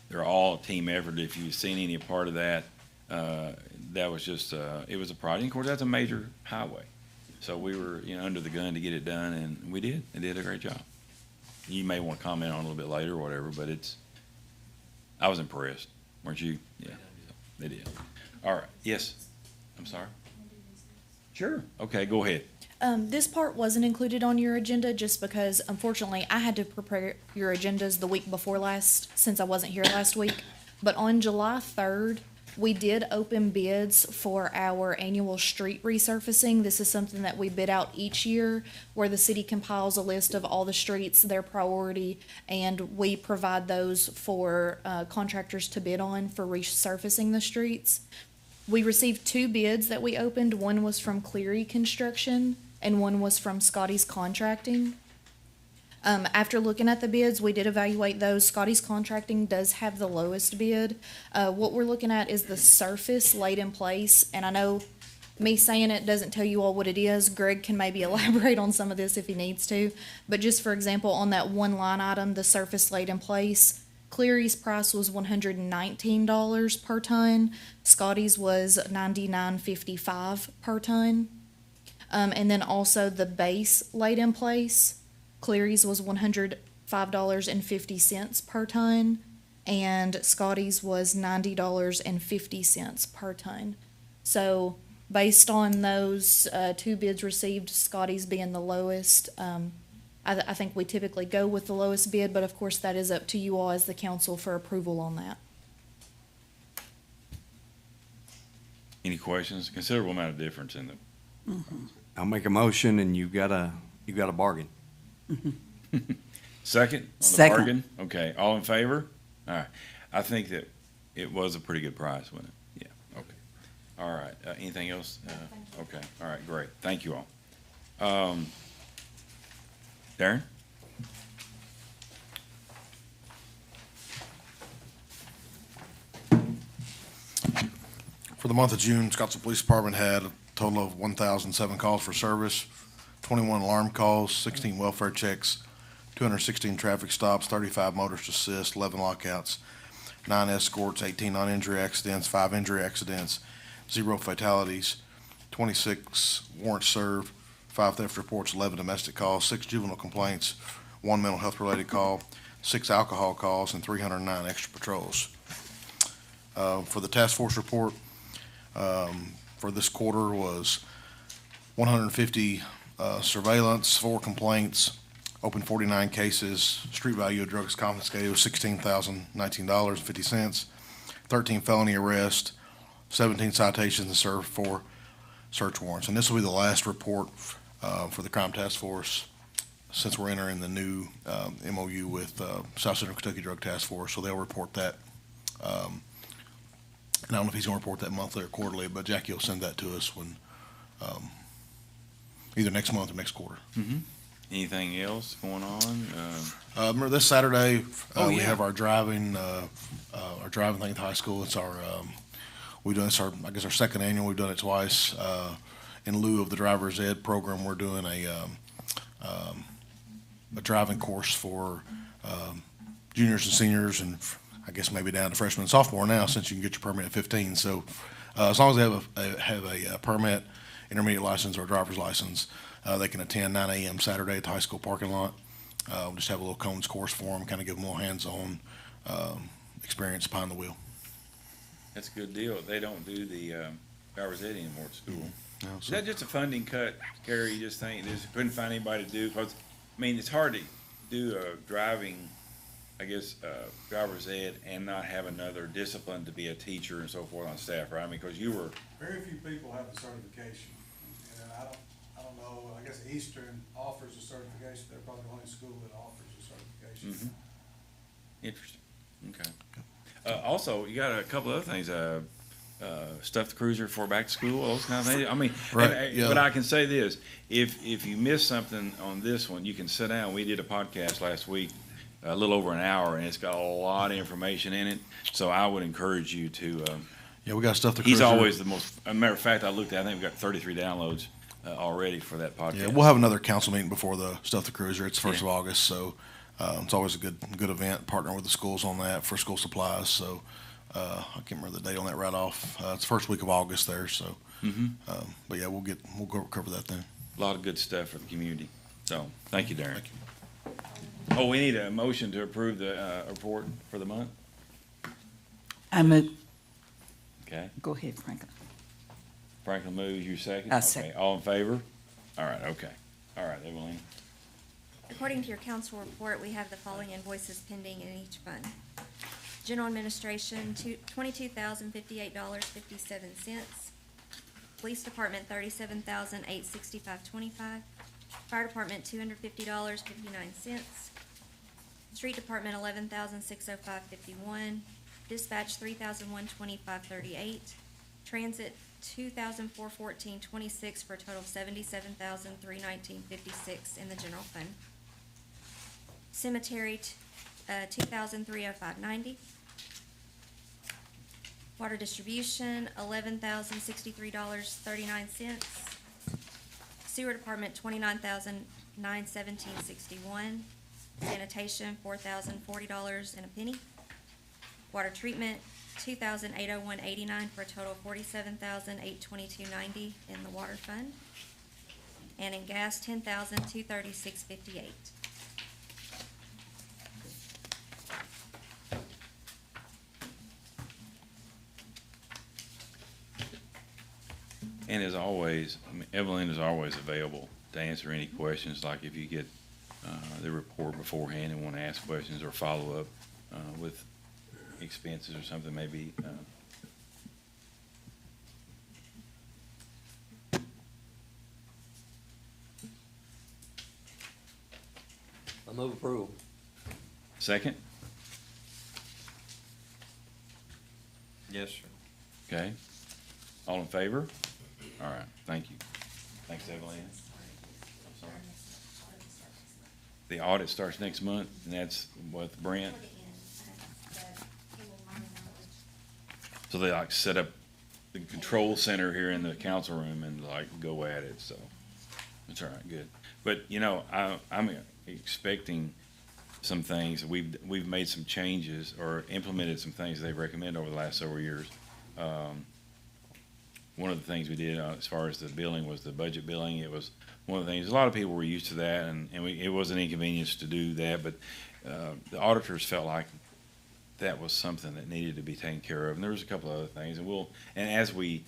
they're all a team effort. If you've seen any part of that, that was just, it was a project. Of course, that's a major highway. So we were, under the gun to get it done, and we did. They did a great job. You may want to comment on it a little bit later or whatever, but I was impressed, weren't you? Yeah, they did. All right, yes, I'm sorry. Sure, okay, go ahead. This part wasn't included on your agenda just because unfortunately I had to prepare your agendas the week before last, since I wasn't here last week. But on July 3rd, we did open bids for our annual street resurfacing. This is something that we bid out each year, where the city compiles a list of all the streets, their priority, and we provide those for contractors to bid on for resurfacing the streets. We received 2 bids that we opened. One was from Cleary Construction and one was from Scotty's Contracting. After looking at the bids, we did evaluate those. Scotty's Contracting does have the lowest bid. What we're looking at is the surface laid in place, and I know me saying it doesn't tell you all what it is. Greg can maybe elaborate on some of this if he needs to. But just for example, on that one line item, the surface laid in place, Cleary's price was $119 per ton. Scotty's was $99.55 per ton. And then also the base laid in place, Cleary's was $105.50 per ton, and Scotty's was $90.50 per ton. So based on those 2 bids received, Scotty's being the lowest, I think we typically go with the lowest bid, but of course that is up to you all as the council for approval on that. Any questions? Considerable amount of difference in the. I'll make a motion, and you got a bargain. Second on the Second. bargain? Okay, all in favor? All right. I think that it was a pretty good price, wasn't it? Yeah, okay. All right, anything else? Okay, all right, great. Thank you all. Darren? For the month of June, Scottsville Police Department had a total of 1,007 calls for service, 21 alarm calls, 16 welfare checks, 216 traffic stops, 35 motorist assist, 11 lockouts, 9 escorts, 18 non-injury accidents, 5 injury accidents, 0 fatalities, 26 warrants served, 5 theft reports, 11 domestic calls, 6 juvenile complaints, 1 mental health related call, 6 alcohol calls, and 309 extra patrols. For the task force report, for this quarter was 150 surveillance, 4 complaints, open 49 cases, street value of drugs confiscated was $16,019.50, 13 felony arrests, 17 citations, and served 4 search warrants. And this will be the last report for the crime task force since we're entering the new MOU with South Central Kentucky Drug Task Force, so they'll report that. And I don't know if he's gonna report that monthly or quarterly, but Jackie will send that to us when, either next month or next quarter. Anything else going on? Remember this Saturday, we yeah. have our driving thing at the high school. It's our, we do, it's our, I guess our second annual. We've done it twice. In lieu of the driver's ed program, we're doing a driving course for, juniors and seniors, and I guess maybe down to freshman and sophomore now, since you can get your permit at 15. So, as long as they have a permit, intermediate license, or driver's license, they can attend 9 a.m. Saturday at the high school parking lot. We'll just have a little cones course for them, kind of give them a little hands-on experience behind the wheel. That's a good deal. They don't do the driver's ed anymore at school. No, Is so- that just a funding cut, Gary? You just think, just couldn't find anybody to do? Because, I mean, it's hard to do a driving, I guess, driver's ed and not have another discipline to be a teacher and so forth on staff, right? I mean, because you were, Very few people have the certification, and I don't know, I guess Eastern offers a certification, they're probably the only school that offers a certification. interesting, okay. Also, you got a couple other things, stuffed cruiser for back to school, those kind of things. I mean, Right, yeah. but I can say this, if you miss something on this one, you can sit down. We did a podcast last week, a little over an hour, and it's got a lot of information in it. So I would encourage you to, Yeah, we got stuff to. he's always the most, as a matter of fact, I looked at, I think we've got 33 downloads already for that podcast. Yeah, we'll have another council meeting before the Stuff the Cruiser. It's the 1st Yeah. of August, so it's always a good event, partner with the schools on that for school supplies. So I can't remember the date on that right off. It's the first week of August there, so. But yeah, we'll cover that then. A lot of good stuff for the community. So, thank you, Darren. Thank you. Oh, we need a motion to approve the report for the month? I move, Okay. go ahead, Franklin. Franklin moves, you second? I second. Okay, all in favor? All right, okay. All right, Evelyn. According to your council report, we have the following invoices pending in each fund. General Administration, $22,058.57. Police Department, $37,865.25. Fire Department, $250.59. Street Department, $11,605.51. Dispatch, $3,125.38. Transit, $2,414.26 for a total of $77,319.56 in the general fund. Cemetery, $2,305.90. Water distribution, $11,063.39. Sewer department, $29,917.61. Sanitation, $4,040 and a penny. Water treatment, $2,801.89 for a total of $47,822.90 in the water fund. And in gas, $10,236.58. And as always, I mean, Evelyn is always available to answer any questions, like if you get the report beforehand and want to ask questions or follow up with expenses or something, maybe. I move approval. Second? Yes, sir. Okay. All in favor? All right, thank you. Thanks, Evelyn. I'm sorry. The audit starts next month, and that's with Brent. So they like set up the control center here in the council room and like go at it, so it's all right, good. But, you know, I'm expecting some things. We've made some changes or implemented some things they've recommended over the last several years. One of the things we did as far as the billing was the budget billing. It was one of the things, a lot of people were used to that, and it was an inconvenience to do that, but the auditors felt like that was something that needed to be taken care of. And there was a couple of other things, and as we,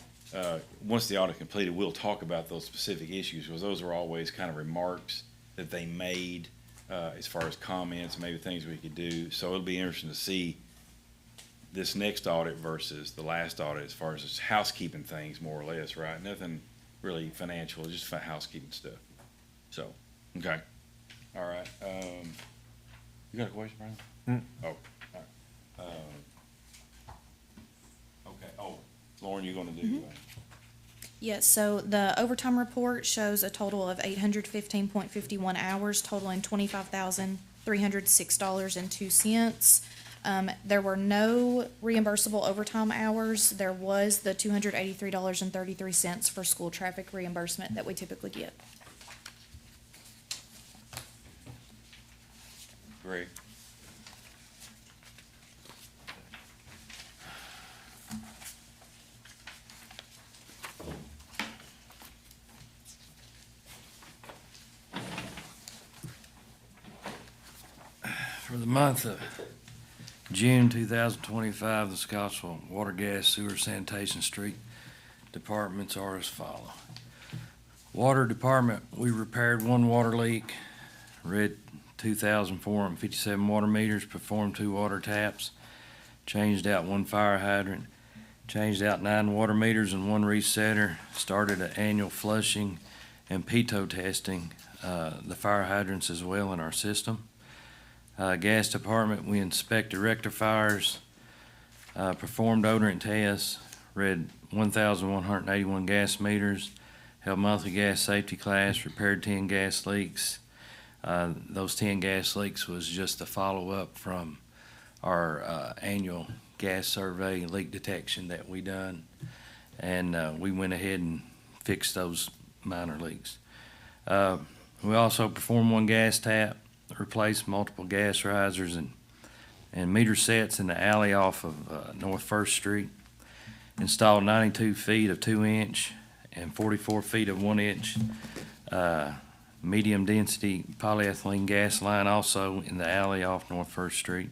once the audit completed, we'll talk about those specific issues, because those were always kind of remarks that they made as far as comments, maybe things we could do. So it'll be interesting to see this next audit versus the last audit as far as just housekeeping things, more or less, right? Nothing really financial, just housekeeping stuff. So, okay. All right. You got a question, Brian? Oh, all right. Okay. Oh, Lauren, you're gonna do, Yes, so the overtime report shows a total of 815.51 hours, totaling $25,306.02. There were no reimbursable overtime hours. There was the $283.33 for school traffic reimbursement that we typically get. Great. For the month of June 2025, the Scottsville Water, Gas, Sewer, Sanitation, Street departments are as follow. Water Department, we repaired one water leak, read 2,457 water meters, performed 2 water taps, changed out 1 fire hydrant, changed out 9 water meters and 1 resetter, started an annual flushing and pitot testing, the fire hydrants as well in our system. Gas Department, we inspected rectifiers, performed odorant tests, read 1,181 gas meters, held monthly gas safety class, repaired 10 gas leaks. Those 10 gas leaks was just a follow-up from our annual gas survey leak detection that we done. And we went ahead and fixed those minor leaks. We also performed 1 gas tap, replaced multiple gas risers and meter sets in the alley off of North First Street. Installed 92 feet of 2-inch and 44 feet of 1-inch medium density polyethylene gas line also in the alley off North First Street.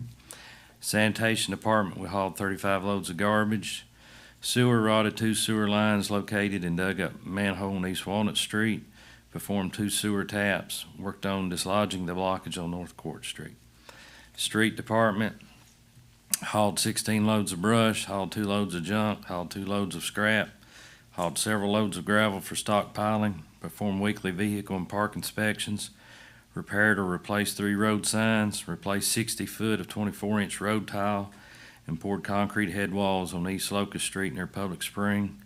Sanitation Department, we hauled 35 loads of garbage. Sewer, rotted 2 sewer lines located and dug up manhole in East Walnut Street. Performed 2 sewer taps, worked on dislodging the blockage on North Court Street. Street Department, hauled 16 loads of brush, hauled 2 loads of junk, hauled 2 loads of scrap, hauled several loads of gravel for stockpiling, performed weekly vehicle and park inspections, repaired or replaced 3 road signs, replaced 60 foot of 24-inch road tile, and poured concrete head walls on East Locust Street near Public Spring.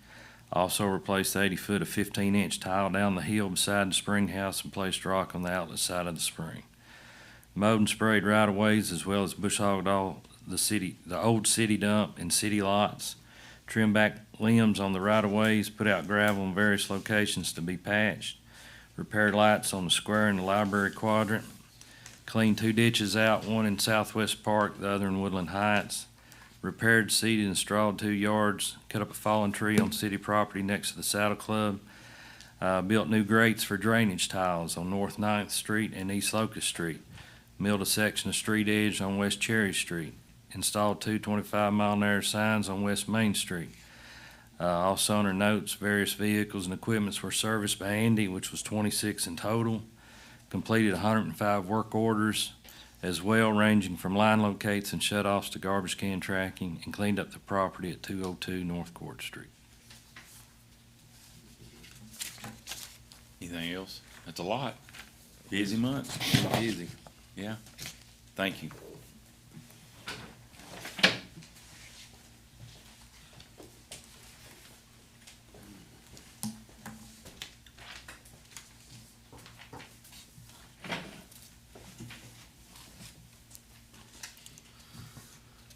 Also replaced 80 foot of 15-inch tile down the hill beside the spring house and placed rock on the outlet side of the spring. Mowed and sprayed right-of-ways as well as bush hogged all the old city dump and city lots. Trimmed back limbs on the right-of-ways, put out gravel in various locations to be patched. Repaired lights on the square in the library quadrant. Cleaned 2 ditches out, one in Southwest Park, the other in Woodland Heights. Repaired, seeded, and strawed 2 yards, cut up a fallen tree on city property next to the Saddle Club, built new grates for drainage tiles on North 9th Street and East Locust Street, milled a section of street edge on West Cherry Street, installed 2 25-mile-an-hour signs on West Main Street. Also under notes, various vehicles and equipments were serviced by Andy, which was 26 in total, completed 105 work orders, as well, ranging from line locates and shutoffs to garbage can tracking, and cleaned up the property at 202 North Court Street. Anything else? That's a lot. Busy month. Busy. Yeah. Thank you.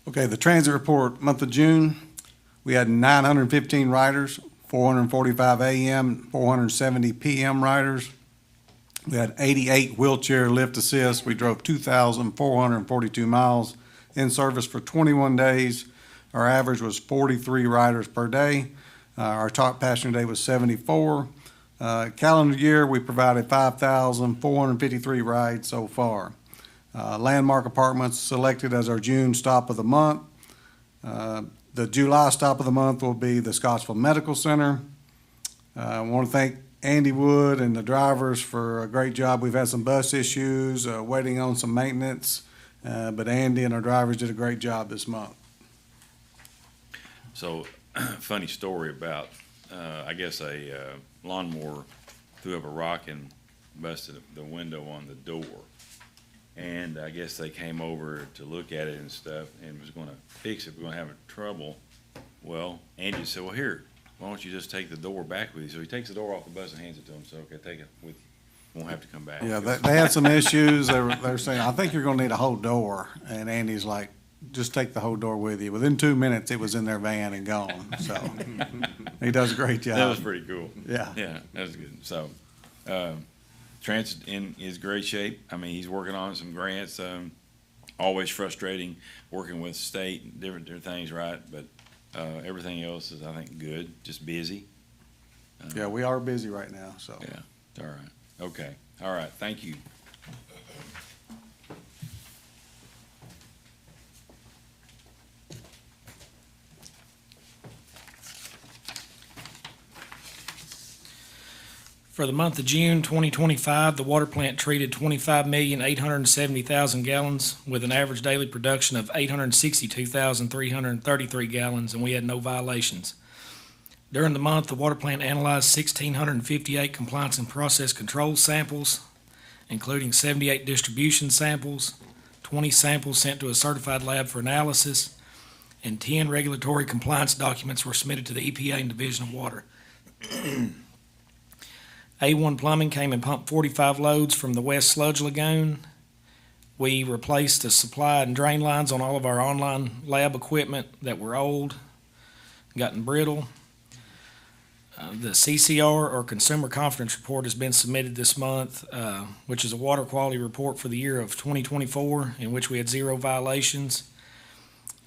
Okay, the transit report, month of June, We had 915 riders, 445 AM, 470 PM riders. We had 88 wheelchair lift assists. We drove 2,442 miles in service for 21 days. Our average was 43 riders per day. Our top passenger day was 74. Calendar year, we provided 5,453 rides so far. Landmark Apartments selected as our June stop of the month. The July stop of the month will be the Scottsville Medical Center. I want to thank Andy Wood and the drivers for a great job. We've had some bus issues, waiting on some maintenance, but Andy and our drivers did a great job this month. So, funny story about, I guess a lawnmower threw up a rock and busted the window on the door. And I guess they came over to look at it and stuff and was gonna fix it. We're gonna have trouble. Well, Andy said, well, here, why don't you just take the door back with you? So he takes the door off the bus and hands it to him. So, okay, take it with you. Won't have to come back. Yeah, they had some issues. They were saying, I think you're gonna need a whole door. And Andy's like, just take the whole door with you. Within 2 minutes, it was in their van and gone. So he does a great job. That was pretty cool. Yeah. Yeah, that was good. So, Transit is great shape. I mean, he's working on some grants. Always frustrating working with state and different things, right? But everything else is, I think, good. Just busy. Yeah, we are busy right now, so. Yeah, all right. Okay, all right. Thank you. For the month of June 2025, the water plant treated 25,870,000 gallons with an average daily production of 862,333 gallons, and we had no violations. During the month, the water plant analyzed 1,658 compliance and process control samples, including 78 distribution samples, 20 samples sent to a certified lab for analysis, and 10 regulatory compliance documents were submitted to the EPA and Division of Water. A1 Plumbing came and pumped 45 loads from the West Sludge Lagoon. We replaced the supply and drain lines on all of our online lab equipment that were old, gotten brittle. The CCR, or Consumer Confidence Report, has been submitted this month, which is a water quality report for the year of 2024, in which we had 0 violations.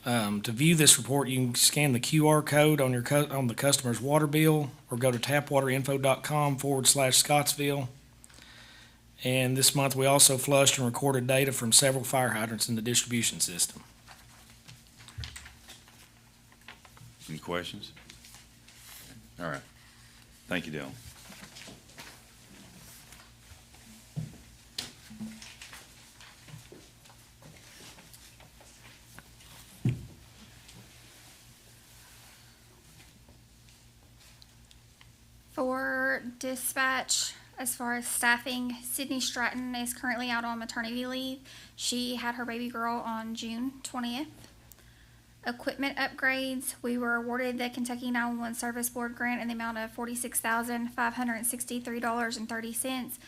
To view this report, you can scan the QR code on on the customer's water bill, or go to tapwaterinfo.com/Scottsville. And this month, we also flushed and recorded data from several fire hydrants in the distribution system. Any questions? All right. Thank you, Dylan. For dispatch, as far as staffing, Sydney Stratton is currently out on maternity leave. She had her baby girl on June 20th. Equipment upgrades, we were awarded the Kentucky 911 Service Board grant in the amount of $46,563.30.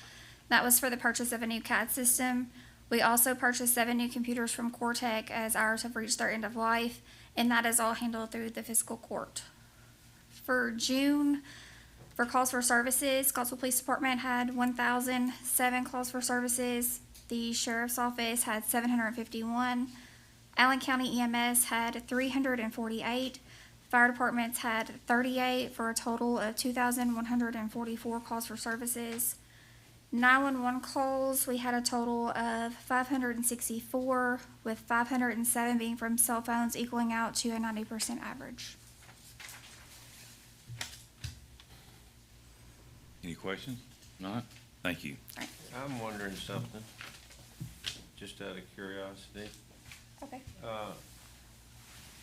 That was for the purchase of a new CAD system. We also purchased 7 new computers from Cortec, as ours have reached their end of life, and that is all handled through the fiscal court. For June, for calls for services, Scottsville Police Department had 1,007 calls for services. The Sheriff's Office had 751. Allen County EMS had 348. Fire departments had 38 for a total of 2,144 calls for services. 911 calls, we had a total of 564, with 507 being from cell phones, equaling out to a 90% average. Any questions? Not? Thank you. I'm wondering something, just out of curiosity. Okay.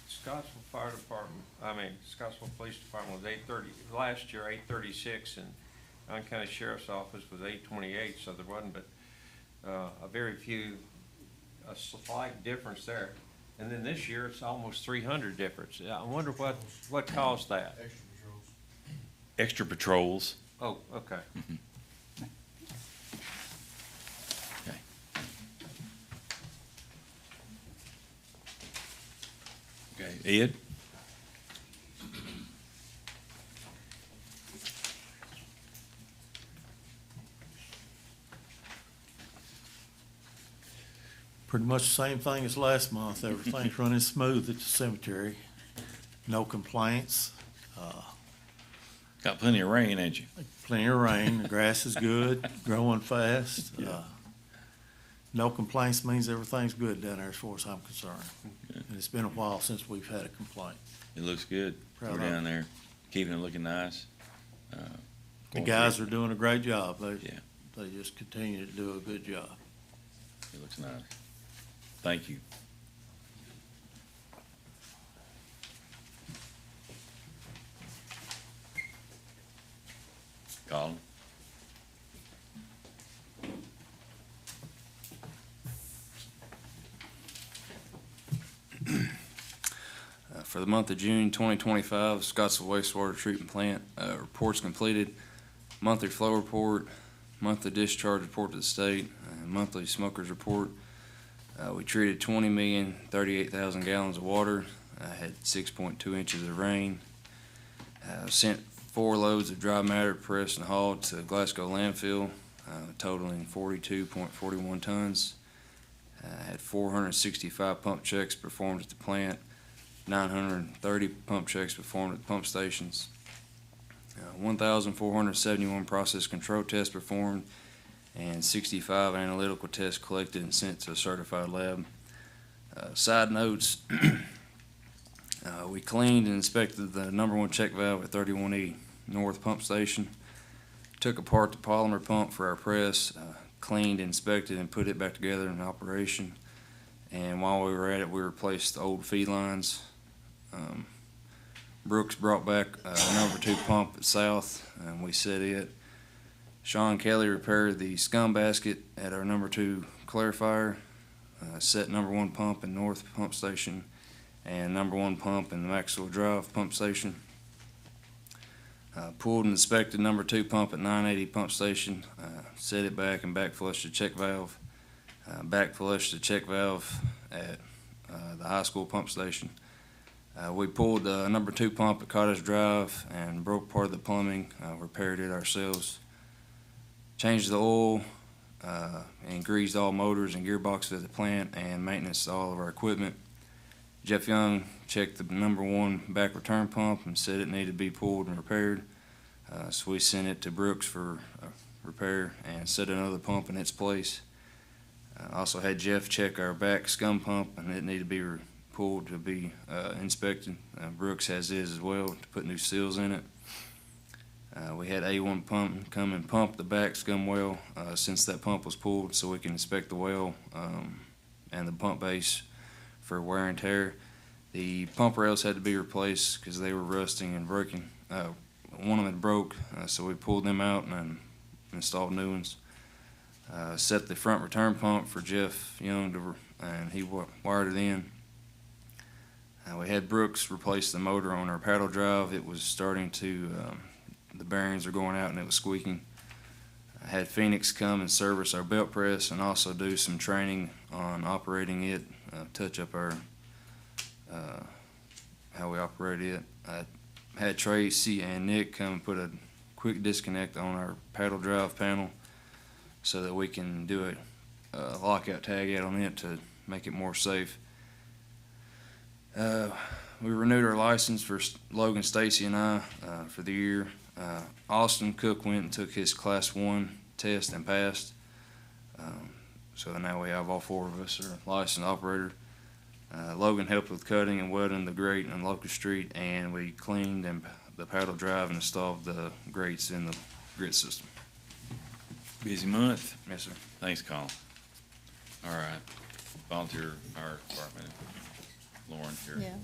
Scottsville Police Department was 830, last year 836, and Allen County Sheriff's Office was 828, so there wasn't but a slight difference there. And then this year, it's almost 300 difference. I wonder what caused that? Extra patrols. Oh, okay. Okay. Okay, Ed? Pretty much the same thing as last month. Everything's running smooth at the cemetery. No complaints. Got plenty of rain, ain't you? Plenty of rain. The grass is good, growing fast. No complaints means everything's good down there as far as I'm concerned. And it's been a while since we've had a complaint. It looks good. Proud We're of down there, keeping it looking nice. The guys are doing a great job. Yeah. They just continue to do a good job. It looks nice. Thank you. Colin? For the month of June 2025, Scottsville wastewater treatment plant reports completed, monthly flow report, monthly discharge report to the state, monthly smokers report. We treated 20,038,000 gallons of water, had 6.2 inches of rain, sent 4 loads of dry matter pressed and hauled to Glasgow landfill, totaling 42.41 tons. Had 465 pump checks performed at the plant, 930 pump checks performed at pump stations, 1,471 process control tests performed, and 65 analytical tests collected and sent to a certified lab. Side notes, we cleaned and inspected the number 1 check valve at 31E North Pump Station, took apart the polymer pump for our press, cleaned, inspected, and put it back together in operation. And while we were at it, we replaced the old feed lines. Brooks brought back number 2 pump at South, and we set it. Sean Kelly repaired the scum basket at our number 2 clarifier, set number 1 pump in North Pump Station, and number 1 pump in the Maxwell Drive Pump Station. Pulled and inspected number 2 pump at 980 Pump Station, set it back and back flushed the check valve, back flushed the check valve at the high school pump station. We pulled the number 2 pump at Cottage Drive and broke part of the plumbing, repaired it ourselves. Changed the oil, and greased all motors and gearboxes at the plant and maintenance all of our equipment. Jeff Young checked the number 1 back return pump and said it needed to be pulled and repaired. So we sent it to Brooks for repair and set another pump in its place. Also had Jeff check our back scum pump, and it needed to be pulled to be inspected. Brooks has his as well to put new seals in it. We had A1 pump come and pump the back scum well since that pump was pulled, so we can inspect the well and the pump base for wear and tear. The pump rails had to be replaced because they were rusting and breaking. One of them broke, so we pulled them out and installed new ones. Set the front return pump for Jeff Young and he wired it in. We had Brooks replace the motor on our paddle drive. It was starting to, the bearings are going out and it was squeaking. I had Phoenix come and service our belt press and also do some training on operating it, touch up our, how we operate it. I had Tracy and Nick come and put a quick disconnect on our paddle drive panel so that we can do a lockout tag out on it to make it more safe. We renewed our license for Logan, Stacy, and I for the year. Austin Cook went and took his Class 1 test and passed. So now we have all 4 of us are licensed operator. Logan helped with cutting and welding the grate on Locust Street, and we cleaned and the paddle drive and installed the grates in the grit system. Busy month. Yes, sir. Thanks, Colin. All right. Volunteer fire department. Lauren here. Yeah.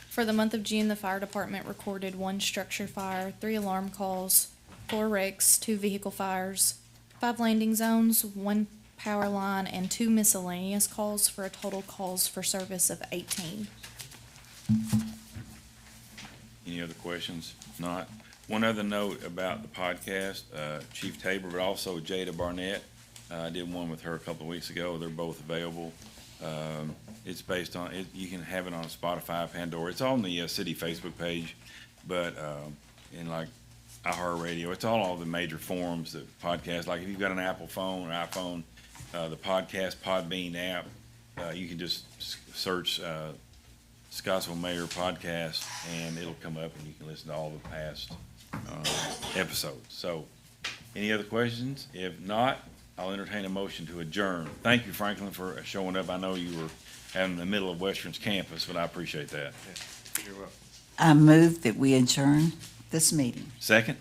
For the month of June, the fire department recorded 1 structure fire, 3 alarm calls, 4 wrecks, 2 vehicle fires, 5 landing zones, 1 power line, and 2 miscellaneous calls for a total calls for service of 18. Any other questions? Not. One other note about the podcast, Chief Tabor, but also Jada Barnett. I did one with her a couple of weeks ago. They're both available. It's based on, you can have it on Spotify, Pandora. It's on the city Facebook page, but in like iHeartRadio, it's all the major forums, the podcast. Like if you've got an Apple phone or iPhone, the podcast Podbean app You can just search Scottsville Mayor Podcast, and it'll come up, and you can listen to all the past episodes. So, any other questions? If not, I'll entertain a motion to adjourn. Thank you, Franklin, for showing up. I know you were out in the middle of Western's campus, but I appreciate that. You're welcome. I move that we adjourn this meeting. Second?